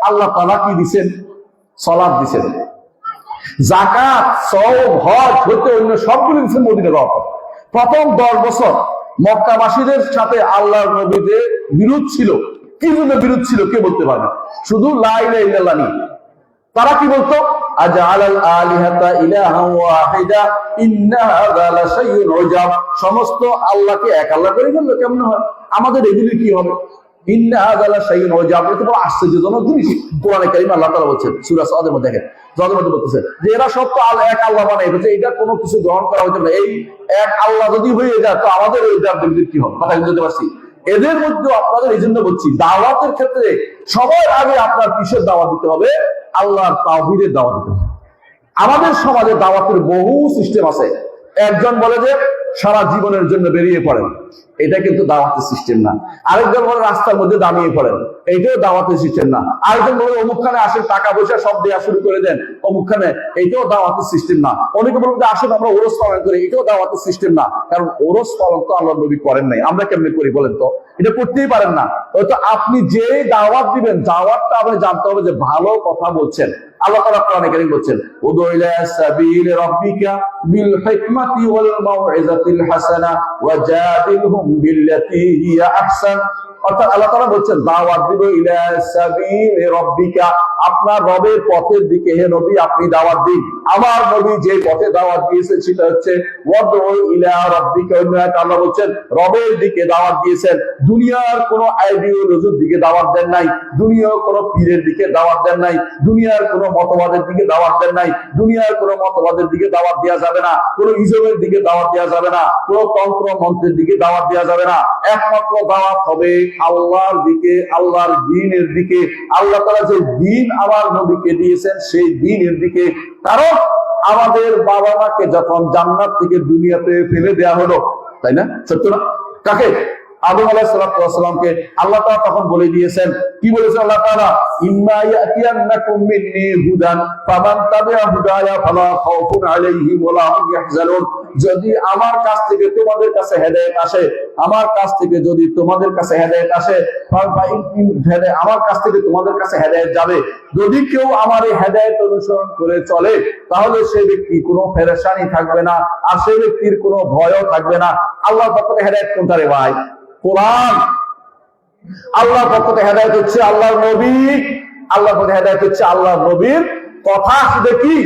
আল্লাহ তাআলা কি দিবেন? সালাত দিবেন, যাকাত, সওম, হজ হতে অন্য সবগুলো দিবেন মদিনার দাওয়াত। প্রথম 10 বছর মক্কাবাসীদের সাথে আল্লাহর নবীদের বিরোধ ছিল। কি জন্য বিরোধ ছিল কে বলতে পারবে? শুধু লা ইলাহা ইল্লাল্লাহ নিয়ে। তারা কি বলতো? আজআলাল আলিহাতা ইলাহা ওয়াহিদা ইন্না হাযা লাশাইউন উজাব। সমস্ত আল্লাহকে এক আল্লাহ করে ফেললো, কেমন হয়? আমাদের এগুলি কি হবে? ইন্না হাযা লাশাইউন উজাব, এটা বড় আশ্চর্যজনক জিনিস। কোরআনে কারীমে আল্লাহ তাআলা বলেছেন সূরা সাদের মধ্যে, দেখেন যাদের মধ্যে বলতেছে যে এরা সব তো এক আল্লাহ বানাই ফেলছে, এটা কোনো কিছু গ্রহণ করা হইতে পারে। এই এক আল্লাহ যদি হয়ে যায় তো আমাদের এই দেবদেবীর কি হবে? কথা বুঝতে পারছি? এদের মধ্যে আপনাদের এই জন্য বলছি, দাওয়াতের ক্ষেত্রে সবার আগে আপনার কিসের দাওয়াত দিতে হবে? আল্লাহর তাওহীদের দাওয়াত দিতে হবে। আমাদের সমাজে দাওয়াতের বহু সিস্টেম আছে। একজন বলে যে সারা জীবনের জন্য বেরিয়ে পড়েন, এটা কিন্তু দাওয়াতের সিস্টেম না। আরেকজন বলে রাস্তার মধ্যে দাঁড়িয়ে পড়েন, এইটাও দাওয়াতের সিস্টেম না। আরেকজন বলে অমুকখানে আসেন, টাকা পয়সা সব দেওয়া শুরু করে দেন অমুকখানে, এইটাও দাওয়াতের সিস্টেম না। অনেকে বলবেন যে আসেন আমরা ওরস পালন করি, এটাও দাওয়াতের সিস্টেম না। কারণ ওরস পালন তো আল্লাহর নবী করেন নাই, আমরা কেমনে করি বলেন তো? এটা করতেই পারেন না। হয়তো আপনি যে দাওয়াত দিবেন, দাওয়াতটা আপনি জানতে হবে যে ভালো কথা বলছেন। আল্লাহ তাআলা কোরআনে কারীম বলছেন উদু ইলা সাবিলি রাব্বিকা বিল হিকমাতি ওয়াল মাউইজাতিল হাসানা ওয়াজাদিলহুম বিল্লাতী হিয়া আহসান। অর্থাৎ আল্লাহ তাআলা বলছেন দাওয়াত দিব ইলা সাবিলি রাব্বিকা, আপনার রবের পথের দিকে হে নবী আপনি দাওয়াত দিন। আমার নবী যে পথে দাওয়াত দিয়েছেন সেটা হচ্ছে ওয়াদউ ইলা রাব্বিকা। আল্লাহ বলছেন রবের দিকে দাওয়াত দিয়েছেন। দুনিয়ার কোনো আইডিওলজির দিকে দাওয়াত দেন নাই, দুনিয়ার কোনো পীরের দিকে দাওয়াত দেন নাই, দুনিয়ার কোনো মতবাদের দিকে দাওয়াত দেন নাই। দুনিয়ার কোনো মতবাদের দিকে দাওয়াত দেওয়া যাবে না, কোনো ইজমের দিকে দাওয়াত দেওয়া যাবে না, কোনো তন্ত্র মন্ত্রের দিকে দাওয়াত দেওয়া যাবে না। একমাত্র দাওয়াত হবে আল্লাহর দিকে, আল্লাহর দ্বীনের দিকে। আল্লাহ তাআলা যে দ্বীন আমার নবীকে দিয়েছেন সেই দ্বীনের দিকে। কারণ আমাদের বাবা মাকে যখন জান্নাত থেকে দুনিয়াতে ফেলে দেওয়া হলো, তাই না? সত্য না? কাকে? আদম আলাইহিস সালামকে আল্লাহ তাআলা তখন বলে দিয়েছেন, কি বলেছেন আল্লাহ তাআলা? ইম্মা ইয়াতিয়ান্নাকুম মিন্নি হুদান ফামান তাবিআ হুদায়া ফালা খাউফুন আলাইহিম ওয়ালা হুম ইয়াহজানুন। যদি আমার কাছ থেকে তোমাদের কাছে হেদায়েত আসে, আমার কাছ থেকে যদি তোমাদের কাছে হেদায়েত আসে, আমার কাছ থেকে তোমাদের কাছে হেদায়েত যাবে। যদি কেউ আমার এই হেদায়েত অনুসরণ করে চলে তাহলে সেই ব্যক্তি কোনো পেরেশানি থাকবে না, আর সেই ব্যক্তির কোনো ভয়ও থাকবে না। আল্লাহর পক্ষ থেকে হেদায়েত কোনটা রে ভাই? কোরআন। আল্লাহর পক্ষ থেকে হেদায়েত হচ্ছে আল্লাহর নবী, আল্লাহর পক্ষ থেকে হেদায়েত হচ্ছে আল্লাহর নবীর কথা। সেটা কি?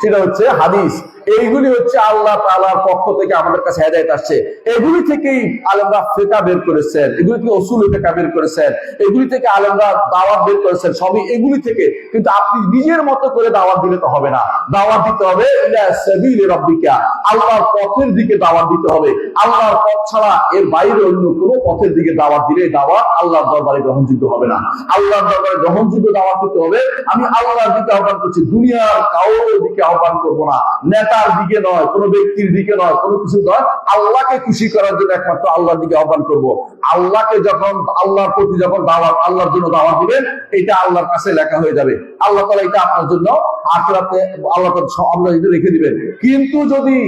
সেটা হচ্ছে হাদিস। এইগুলি হচ্ছে আল্লাহ তাআলার পক্ষ থেকে আমাদের কাছে হেদায়েত আসছে। এগুলি থেকেই আলেমরা ফিকহ বের করেছেন, এগুলি থেকে উসুল ফিকহ বের করেছেন, এগুলি থেকে আলেমরা দাওয়াত বের করেছেন, সবই এগুলি থেকে। কিন্তু আপনি নিজের মতো করে দাওয়াত দিলে তো হবে না। দাওয়াত দিতে হবে ইলা সাবিলি রাব্বিকা, আল্লাহর পথের দিকে দাওয়াত দিতে হবে। আল্লাহর পথ ছাড়া এর বাইরে অন্য কোনো পথের দিকে দাওয়াত দিলে দাওয়াত আল্লাহর দরবারে গ্রহণযোগ্য হবে না। আল্লাহর দরবারে গ্রহণযোগ্য দাওয়াত দিতে হবে। আমি আল্লাহর দিকে আহ্বান করছি, দুনিয়ার কারোর দিকে আহ্বান করব না, নেতার দিকে নয়, কোনো ব্যক্তির দিকে নয়, কোনো কিছু নয়। আল্লাহকে খুশি করার জন্য একমাত্র আল্লাহর দিকে আহ্বান করব। আল্লাহকে যখন, আল্লাহর প্রতি যখন দাওয়াত, আল্লাহর জন্য দাওয়াত দিবেন, এটা আল্লাহর কাছে লেখা হয়ে যাবে। আল্লাহ তাআলা এটা আপনার জন্য আখিরাতে আল্লাহ তাআলা রেখে দিবেন। কিন্তু যদি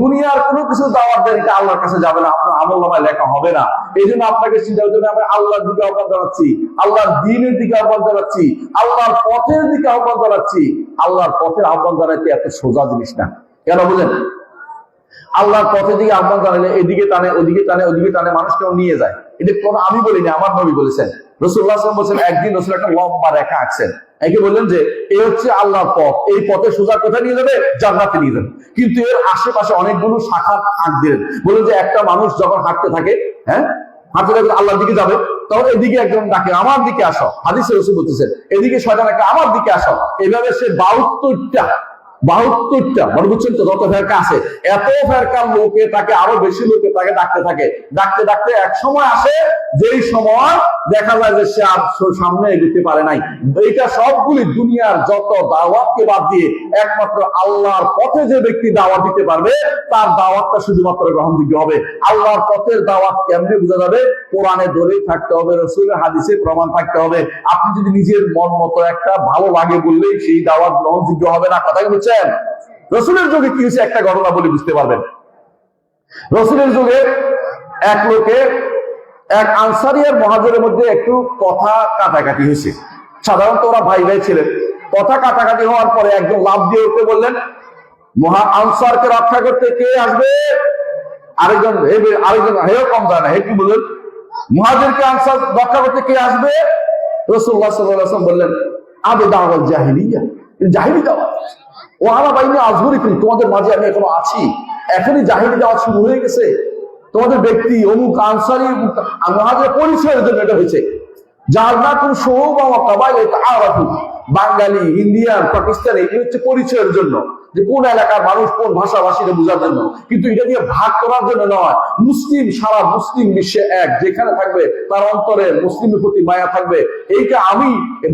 দুনিয়ার কোনো কিছু দাওয়াত দেন, এটা আল্লাহর কাছে যাবে না, আপনার আমলনামায় লেখা হবে না। এই জন্য আপনাকে চিন্তা করতে হবে, আমি আল্লাহর দিকে আহ্বান জানাচ্ছি, আল্লাহর দ্বীনের দিকে আহ্বান জানাচ্ছি, আল্লাহর পথের দিকে আহ্বান জানাচ্ছি। আল্লাহর পথের আহ্বান জানাইতে এত সোজা জিনিস না। কেন বুঝেন? আল্লাহর পথের দিকে আহ্বান জানাইলে এদিকে টানে, ওদিকে টানে, ওদিকে টানে, মানুষকেও নিয়ে যায়। এটা কোনো আমি বলিনি, আমার নবী বলেছেন। রাসূলুল্লাহ সাল্লাল্লাহু আলাইহি ওয়াসাল্লাম বলেছেন, একদিন রাসূল একটা লম্বা রেখা আঁকছেন, একে বললেন যে এই হচ্ছে আল্লাহর পথ, এই পথে সোজা কোথায় নিয়ে যাবে? জান্নাতে নিয়ে যাবে। কিন্তু এর আশেপাশে অনেকগুলো শাখা আঁক দিলেন, বললেন যে একটা মানুষ যখন হাঁটতে থাকে, হ্যাঁ, হাতে দেখে আল্লাহর দিকে যাবে, তখন এদিকে একজন ডাকে আমার দিকে আসো, হাদিসে রাসূল বলতেছেন এদিকে শয়তান একটা আমার দিকে আসো। এইভাবে সে 72টা মানে বুঝছেন তো, যত ফেরকা আছে এত ফেরকার লোকে তাকে আরো বেশি লোকে তাকে ডাকতে থাকে, ডাকতে এক সময় আসে যেই সময় দেখা যায় যে সে আর সামনে এগোতে পারে নাই। এইটা সবগুলি দুনিয়ার যত দাওয়াতকে বাদ দিয়ে একমাত্র আল্লাহর পথে যে ব্যক্তি দাওয়াত দিতে পারবে তার দাওয়াতটা শুধুমাত্র গ্রহণযোগ্য হবে। আল্লাহর পথের দাওয়াত কেমনে বোঝা যাবে? কোরআনে দলিল থাকতে হবে, রাসূলের হাদিসে প্রমাণ থাকতে হবে। আপনি যদি নিজের মন মতো একটা ভালো লাগে বললেই সেই দাওয়াত গ্রহণযোগ্য হবে না। কথা বুঝছেন? রাসূলের যুগে কি হয়েছে একটা ঘটনা বলে বুঝতে পারবেন। রাসূলের যুগে এক লোকে এক আনসারী আর মুহাজিরের মধ্যে একটু কথা কাটাকাটি হয়েছে। সাধারণত ওরা ভাই ভাই ছিলেন। কথা কাটাকাটি হওয়ার পরে একজন লাফ দিয়ে উঠে বললেন, আনসারকে রক্ষা করতে কে আসবে? আরেকজন হেও কম যায় না, হে কি বললেন, মুহাজিরকে আনসার রক্ষা করতে কে আসবে? রাসূলুল্লাহ সাল্লাল্লাহু আলাইহি ওয়াসাল্লাম বললেন, আবু দাওয়াল জাহিলিয়া, জাহিলি দাওয়াত। ও আমার বাইরে আজগরিকুম, তোমাদের মাঝে আমি এখনো আছি, এখনই জাহিলি দাওয়াত শুরু হয়ে গেছে। তোমাদের ব্যক্তি অমুক আনসারী মুহাজির পরিচয়ের জন্য এটা হয়েছে। জালনাকুম শুউবা ওয়া কাবাইল তাআরাফু, বাঙালি, ইন্ডিয়ান, পাকিস্তানি, এই হচ্ছে পরিচয়ের জন্য, যে কোন এলাকার মানুষ কোন ভাষাভাষীটা বোঝার জন্য, কিন্তু এটা দিয়ে ভাগ করার জন্য নয়। মুসলিম সারা মুসলিম বিশ্বে এক, যেখানে থাকবে তার অন্তরে মুসলিমের প্রতি মায়া থাকবে। এইটা আমি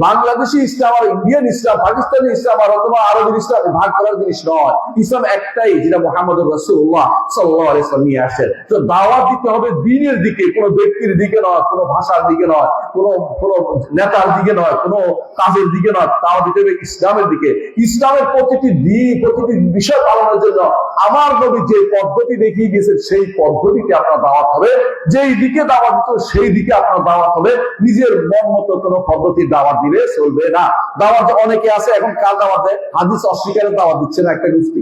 বাংলাদেশি ইসলাম আর ইন্ডিয়ান ইসলাম, পাকিস্তানি ইসলাম আর অথবা আরবের ইসলাম ভাগ করার জিনিস নয়। ইসলাম একটাই, যেটা মুহাম্মদুর রাসূলুল্লাহ সাল্লাল্লাহু আলাইহি ওয়াসাল্লাম নিয়ে আসেন। তো দাওয়াত দিতে হবে দ্বীনের দিকে, কোনো ব্যক্তির দিকে নয়, কোনো ভাষার দিকে নয়, কোনো নেতার দিকে নয়, কোনো কাজের দিকে নয়। দাওয়াত দিতে হবে ইসলামের দিকে। ইসলামের প্রতিটি দিক, প্রতিটি বিষয় পালনের জন্য আমার নবী যে পদ্ধতি দেখিয়ে গেছেন সেই পদ্ধতিতে আপনার দাওয়াত হবে। যেই দিকে দাওয়াত দিতে সেই দিকে আপনার দাওয়াত হবে। নিজের মন মতো কোনো পদ্ধতির দাওয়াত দিলে চলবে না। দাওয়াত অনেকে আছে এখন কাল দাওয়াত দেয়, হাদিস অস্বীকারের দাওয়াত দিচ্ছে না একটা গোষ্ঠী।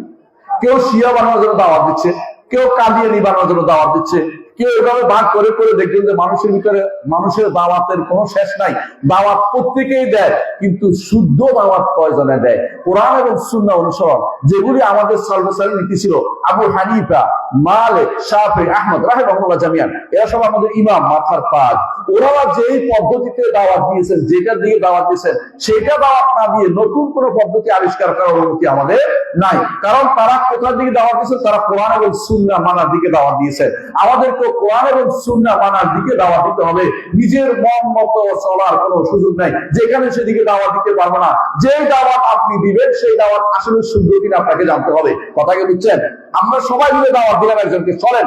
কেউ শিয়া বানানোর জন্য দাওয়াত দিচ্ছে, কেউ কাদিয়ানি বানানোর জন্য দাওয়াত দিচ্ছে, কেউ এভাবে ভাগ করে করে দেখবেন যে মানুষের ভিতরে মানুষের দাওয়াতের কোনো শেষ নাই। দাওয়াত প্রত্যেকেই দেয়, কিন্তু শুদ্ধ দাওয়াত কয়জনে দেয়? কোরআন এবং সুন্নাহ অনুসরণ, যেগুলি আমাদের সালফের নীতি ছিল। আবু হানিফা, মালিক, শাফি, আহমদ রাহিমাহুল্লাহ জামিয়ান, এরা সব আমাদের ইমাম, মাথার তাজ। ওরা যেই পদ্ধতিতে দাওয়াত দিয়েছেন, যেটা দিয়ে দাওয়াত দিয়েছেন, সেটা দাওয়াত না দিয়ে নতুন কোনো পদ্ধতি আবিষ্কার করার অনুমতি আমাদের নাই। কারণ তারা কোথার দিকে দাওয়াত দিয়েছেন? তারা কোরআন এবং সুন্নাহ মানার দিকে দাওয়াত দিয়েছেন। আমাদেরকে কোরআন এবং সুন্নাহ মানার দিকে দাওয়াত দিতে হবে। নিজের মন মতো চলার কোনো সুযোগ নাই, যেখানে সেদিকে দাওয়াত দিতে পারবো না। যে দাওয়াত আপনি দিবেন সেই দাওয়াত আসলে শুদ্ধ কিনা আপনাকে জানতে হবে। কথাকে বুঝছেন? আমরা সবাই মিলে দাওয়াত দিলাম একজনকে, চলেন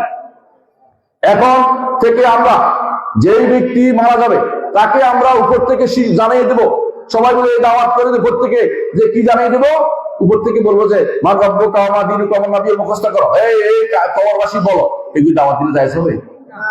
এখন থেকে আমরা যেই ব্যক্তি মারা যাবে তাকে আমরা উপর থেকে জানিয়ে দেব। সবাই মিলে দাওয়াত করে উপর থেকে যে কি জানিয়ে দেবো? উপর থেকে বলবো যে মা রব্বুকা ওয়া মা দীনুকা ওয়া মা নবিয়্যুকা মুখস্থ করো। এই কবরবাসী বলো। এগুলি দাওয়াত দিলে জায়েজ হবে?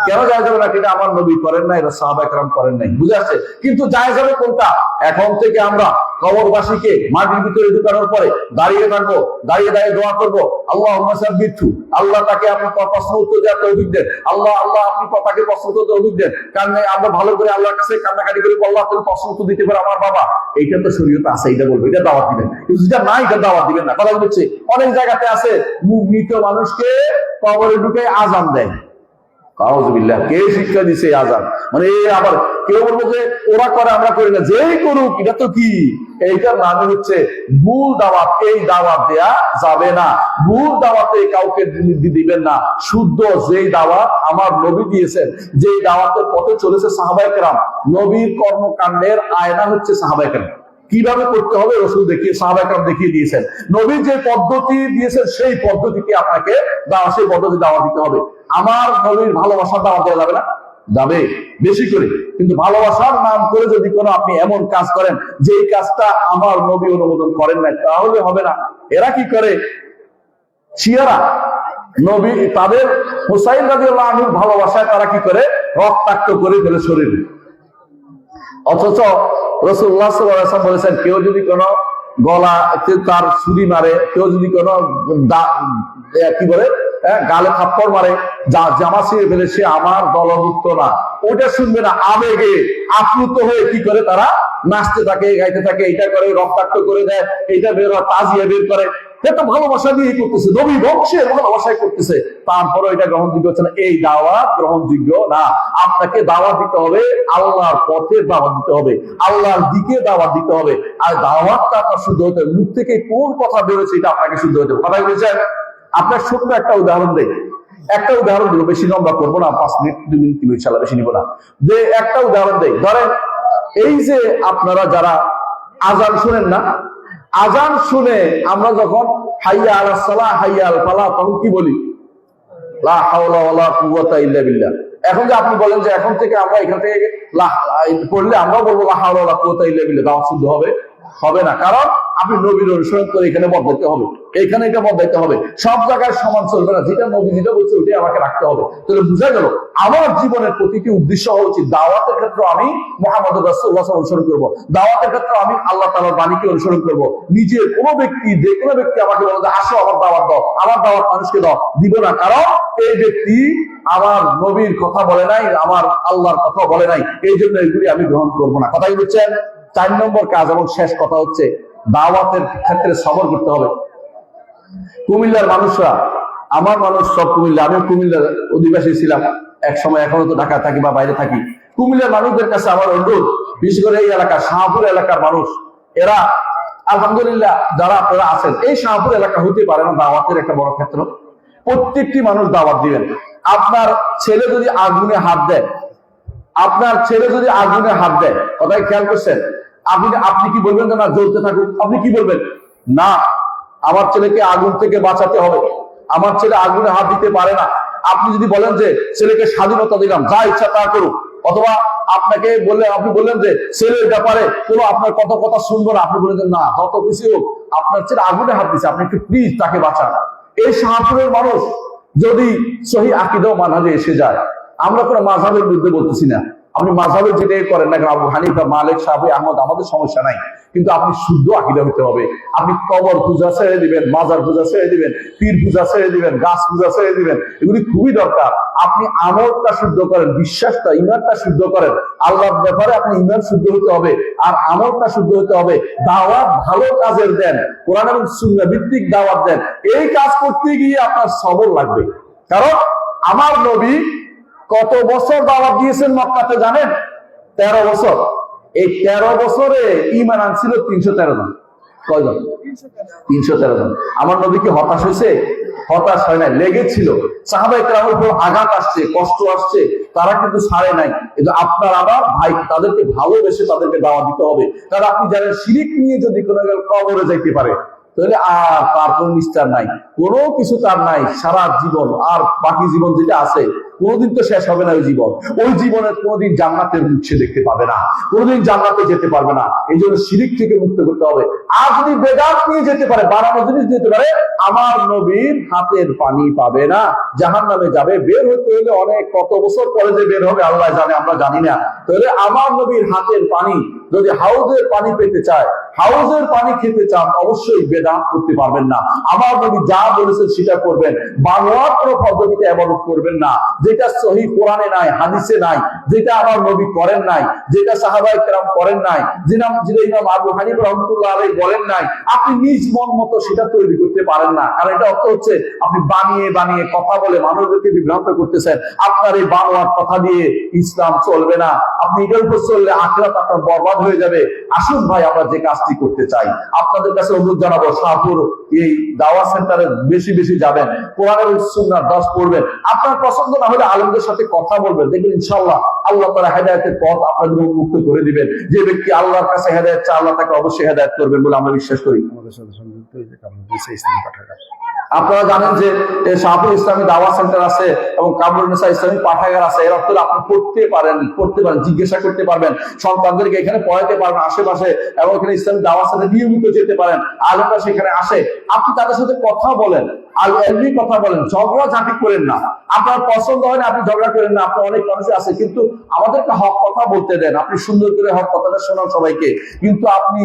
কেন জায়েজ হবে না? এটা আমার নবী করেন নাই, সাহাবা কেরাম করেন নাই। বুঝে আসছে? কিন্তু জায়েজ হবে কোনটা? এখন থেকে আমরা কবরবাসীকে মাটির ভিতরে ঢুকানোর পরে দাঁড়িয়ে থাকবো, দাঁড়িয়ে দাঁড়িয়ে দোয়া করবো, আল্লাহুম্মা সাব্বিতহু, আল্লাহ তাকে আপনার প্রশ্ন উত্তর দেওয়ার তৌফিক দেন। আল্লাহ আপনি তাকে প্রশ্ন উত্তর তৌফিক দেন। কারণ আমরা ভালো করে আল্লাহর কাছে কান্নাকাটি করে আল্লাহ তুমি প্রশ্ন উত্তর দিতে পারো আমার বাবা। এইটা তো শরীয়তে আছে, এটা বলবো, এটা দাওয়াত দিবেন। কিন্তু যেটা নাই এটা দাওয়াত দিবেন না। কথা বলছে অনেক জায়গাতে আছে মৃত মানুষকে কবরে ঢুকে আযান দেয়। আউযুবিল্লাহ, কে শিক্ষা দিছে আযান? মানে আবার কেউ বলবো যে ওরা করে আমরা করি না, যেই করুক এটা তো কি, এইটার নামে হচ্ছে ভুল দাওয়াত। এই দাওয়াত দেয়া যাবে না। ভুল দাওয়াতে কাউকে দিবেন না। শুদ্ধ যেই দাওয়াত আমার নবী দিয়েছেন, যেই দাওয়াতের পথে চলেছে সাহাবায়ে কেরাম, নবীর কর্মকাণ্ডের আয়না হচ্ছে সাহাবায়ে কেরাম। কিভাবে করতে হবে রাসূল সাহাবায়ে কেরাম দেখিয়ে দিয়েছেন। নবী যে পদ্ধতি দিয়েছেন সেই পদ্ধতিকে আপনাকে সেই পদ্ধতি দাওয়াত দিতে হবে। আমার নবীর ভালোবাসার দাওয়াত দেওয়া যাবে না? যাবে, বেশি করে। কিন্তু ভালোবাসার নাম করে যদি কোনো আপনি এমন কাজ করেন যেই কাজটা আমার নবী অনুমোদন করেন না, তাহলে হবে না। এরা কি করে? শিয়ারা নবী তাদের হুসাইন রাদিয়াল্লাহু আনহুর ভালোবাসায় তারা কি করে? রক্তাক্ত করে ফেলে শরীরে। অথচ রাসূলুল্লাহ সাল্লাল্লাহু আলাইহি ওয়াসাল্লাম বলেছেন, কেউ যদি কোনো গলা তার ছুরি মারে, কেউ যদি কোনো কি বলে গালে থাপ্পড় মারে, জামা ছিঁড়ে ফেলে, সে আমার দলভুক্ত না। ওটা শুনবে না, আবেগে আপ্লুত হয়ে কি করে তারা নাচতে থাকে, গাইতে থাকে, এটা করে, রক্তাক্ত করে দেয়, এইটা বের হয়, তাজিয়া বের করে। এটা ভালোবাসা দিয়ে করতেছে, নবী বংশের ভালোবাসায় করতেছে, তারপরে এটা গ্রহণযোগ্য হচ্ছে না। এই দাওয়াত গ্রহণযোগ্য না। আপনাকে দাওয়াত দিতে হবে, আল্লাহর পথে দাওয়াত দিতে হবে, আল্লাহর দিকে দাওয়াত দিতে হবে। আর দাওয়াতটা আপনার শুদ্ধ হতে হবে, মুখ থেকে কোন কথা বেরোচ্ছে এটা আপনাকে শুদ্ধ হতে হবে। কথা বলেছেন? আপনার ছোট্ট একটা উদাহরণ দেই, একটা উদাহরণ দিব, বেশি লম্বা করবো না, 5 মিনিট 2 মিনিট ইনশাআল্লাহ, বেশি নিব না। যে একটা উদাহরণ দেই, ধরেন এই যে আপনারা যারা আজান শুনেন না, আজান শুনে আমরা যখন হাইয়া আলাস সালাহ হাইয়া আল ফালাহ তখন কি বলি? লা হাওলা ওয়ালা কুওয়াতা ইল্লা বিল্লাহ। এখন যে আপনি বলেন যে এখন থেকে আমরা এখান থেকে পড়লে আমরা বলবো লা হাওলা ওয়ালা কুওয়াতা ইল্লা বিল্লাহ, দাওয়াত শুদ্ধ হবে? হবে না। কারণ আপনি নবীর অনুসরণ করে এখানে বদলাইতে হবে, এখানে এটা বদলাইতে হবে, সব জায়গায় সমান চলবে না। যেটা নবী যেটা বলছে ওটাই আমাকে রাখতে হবে। তাহলে বোঝা গেল আমার জীবনের প্রতিটি উদ্দেশ্য হওয়া উচিত, দাওয়াতের ক্ষেত্রে আমি মুহাম্মদ রাসূলুল্লাহ অনুসরণ করব, দাওয়াতের ক্ষেত্রে আমি আল্লাহ তাআলার বাণীকে অনুসরণ করব। নিজের কোনো ব্যক্তি, যে কোনো ব্যক্তি আমাকে বলে যে আসো আমার দাওয়াত দাও, আমার দাওয়াত মানুষকে দাও, দিব না। কারণ এই ব্যক্তি আমার নবীর কথা বলে নাই, আমার আল্লাহর কথা বলে নাই, এই জন্য এগুলি আমি গ্রহণ করবো না। কথাই বুঝছেন? 4 নম্বর কাজ এবং শেষ কথা হচ্ছে দাওয়াতের ক্ষেত্রে সবর করতে হবে। কুমিল্লার মানুষরা, আমার মানুষ সব কুমিল্লা, আমি কুমিল্লার অধিবাসী ছিলাম এক সময়, এখনো তো ঢাকা থাকি বা বাইরে থাকি। কুমিল্লার মানুষদের কাছে আমার অনুরোধ, বিশেষ করে এই এলাকা শাহপুর এলাকার মানুষ, এরা আলহামদুলিল্লাহ যারা আপনারা আছেন, এই শাহপুর এলাকা হতে পারে না দাওয়াতের একটা বড় ক্ষেত্র। প্রত্যেকটি মানুষ দাওয়াত দিবেন। আপনার ছেলে যদি আগুনে হাত দেয়, আপনার ছেলে যদি আগুনে হাত দেয়, কথাই খেয়াল করছেন, আপনি কি বলবেন যে না জ্বলতে থাকুক? আপনি কি বলবেন? না, আমার ছেলেকে আগুন থেকে বাঁচাতে হবে, আমার ছেলে আগুনে হাত দিতে পারে না। আপনি যদি বলেন যে ছেলেকে স্বাধীনতা দিলাম, যা ইচ্ছা তা করুক, অথবা আপনাকে বললে আপনি বললেন যে ছেলের ব্যাপারে কোনো আপনার কথা শুনবো না, আপনি বলেন না যত কিছু হোক, আপনার ছেলে আগুনে হাত দিচ্ছে, আপনি একটু প্লিজ তাকে বাঁচান। এই শাহপুরের মানুষ যদি সহি আকীদা ও মানহাজে এসে যায়, আমরা কোনো মাযহাবের বিরুদ্ধে বলতেছি না, আপনি মাযহাবের যেটাই করেন না, আবু হানিফা, মালিক, শাফি, আহমদ, আমাদের সমস্যা নাই, কিন্তু আপনি শুদ্ধ আকীদা হতে হবে। আপনি কবর পূজা ছেড়ে দিবেন, মাজার পূজা ছেড়ে দিবেন, পীর পূজা ছেড়ে দিবেন, গাছ পূজা ছেড়ে দিবেন, এগুলি খুবই দরকার। আপনি আমলটা শুদ্ধ করেন, বিশ্বাসটা, ইমানটা শুদ্ধ করেন, আল্লাহর ব্যাপারে আপনি ইমান শুদ্ধ হতে হবে, আর আমলটা শুদ্ধ হতে হবে। দাওয়াত ভালো কাজের দেন, কোরআন এবং সুন্নাহ ভিত্তিক দাওয়াত দেন। এই কাজ করতে গিয়ে আপনার সবর লাগবে। কারণ আমার নবী কত বছর দাওয়াত দিয়েছেন মক্কাতে জানেন? 13 বছর। এই 13 বছরে ঈমান আনছিল 313 জন। কয়জন? 313 জন। আমার নবী কি হতাশ হয়েছে? হতাশ হয় নাই, লেগেছিল। সাহাবায়ে কেরামের উপর আঘাত আসছে, কষ্ট আসছে, তারা কিন্তু ছাড়ে নাই। কিন্তু আপনার আমার ভাই, তাদেরকে ভালোবেসে তাদেরকে দাওয়াত দিতে হবে। কারণ আপনি জানেন শিরিক নিয়ে যদি কোনো কবরে যাইতে পারে, তাহলে আর তার কোন নিস্তার নাই, কোনো কিছু তার নাই সারা জীবন। আর বাকি জীবন যেটা আছে কোনোদিন তো শেষ হবে না। ওই জীবন, ওই জীবনের কোনোদিন জান্নাতের মুখ সে দেখতে পাবে না, কোনোদিন জান্নাতে যেতে পারবে না। এই জন্য শিরিক থেকে মুক্ত করতে হবে। আর যদি বেদাত নিয়ে যেতে পারে, বানানো জিনিস যেতে পারে, আমার নবীর হাতের পানি পাবে না, জাহান্নামে যাবে। বের হতে হলে অনেক কত বছর পরে যে বের হবে আল্লাহ জানে, আমরা জানি না। তাহলে আমার নবীর হাতের পানি, যদি হাউজের পানি পেতে চায়, হাউজের পানি খেতে চান, অবশ্যই বেদাত করতে পারবেন না। আমার নবী যা বলেছেন সেটা করবেন, বানোয়াট কোনো পদ্ধতিতে ইবাদত করবেন না, যেটা সহিহ কোরআনে নাই, হাদিসে নাই, যেটা আমার নবী করেন নাই, যেটা সাহাবায়ে কেরাম করেন নাই, যেটা ইমাম আবু হানিফা রাহমাতুল্লাহ আলাইহি বলেন নাই, আপনি নিজ মন মতো সেটা তৈরি করতে পারেন না। কারণ এটা অর্থ হচ্ছে আপনি বানিয়ে বানিয়ে কথা বলে মানুষদেরকে বিভ্রান্ত করতেছেন। আপনার এই বানোয়াট কথা দিয়ে ইসলাম চলবে না। আপনি এটার উপর চললে আখিরাত আপনার বরবাদ হয়ে যাবে। আসুন ভাই, আমরা যে কাজটি করতে চাই, আপনাদের কাছে অনুরোধ জানাবো, শাহপুর এই দাওয়াত সেন্টারে বেশি বেশি যাবেন, কোরআন এবং সুন্নাহর দর্স পড়বেন। আপনার পছন্দ না হলে আলেমদের সাথে কথা বলবেন, দেখবেন ইনশাআল্লাহ আল্লাহ তাআলা হেদায়েতের পথ আপনাদের উন্মুক্ত করে দিবেন। যে ব্যক্তি আল্লাহর কাছে হেদায়েত চায়, আল্লাহ তাকে অবশ্যই হেদায়েত করবেন বলে আমরা বিশ্বাস করি। আমাদের সাথে সংযুক্ত হয়ে ইসলামী পাঠাগার, আপনারা জানেন যে শাহপুর ইসলামী দাওয়াত সেন্টার আছে এবং কামরুন্নেসা ইসলামী পাঠাগার আছে। এর অর্থ আপনি পড়তে পারেন, জিজ্ঞাসা করতে পারবেন, সন্তানদেরকে এখানে পড়াতে পারবেন আশেপাশে, এবং এখানে ইসলামী দাওয়াত সেন্টারে নিয়মিত যেতে পারেন। আলেমরা সেখানে আসে, আপনি তাদের সাথে কথা বলেন, কথা বলেন, ঝগড়া ঝাঁটি করেন না। আপনার পছন্দ হয় না, আপনি ঝগড়া করেন না। আপনার অনেক মানুষ আছে, কিন্তু আমাদেরকে হক কথা বলতে দেন। আপনি সুন্দর করে হক কথাটা শোনান সবাইকে, কিন্তু আপনি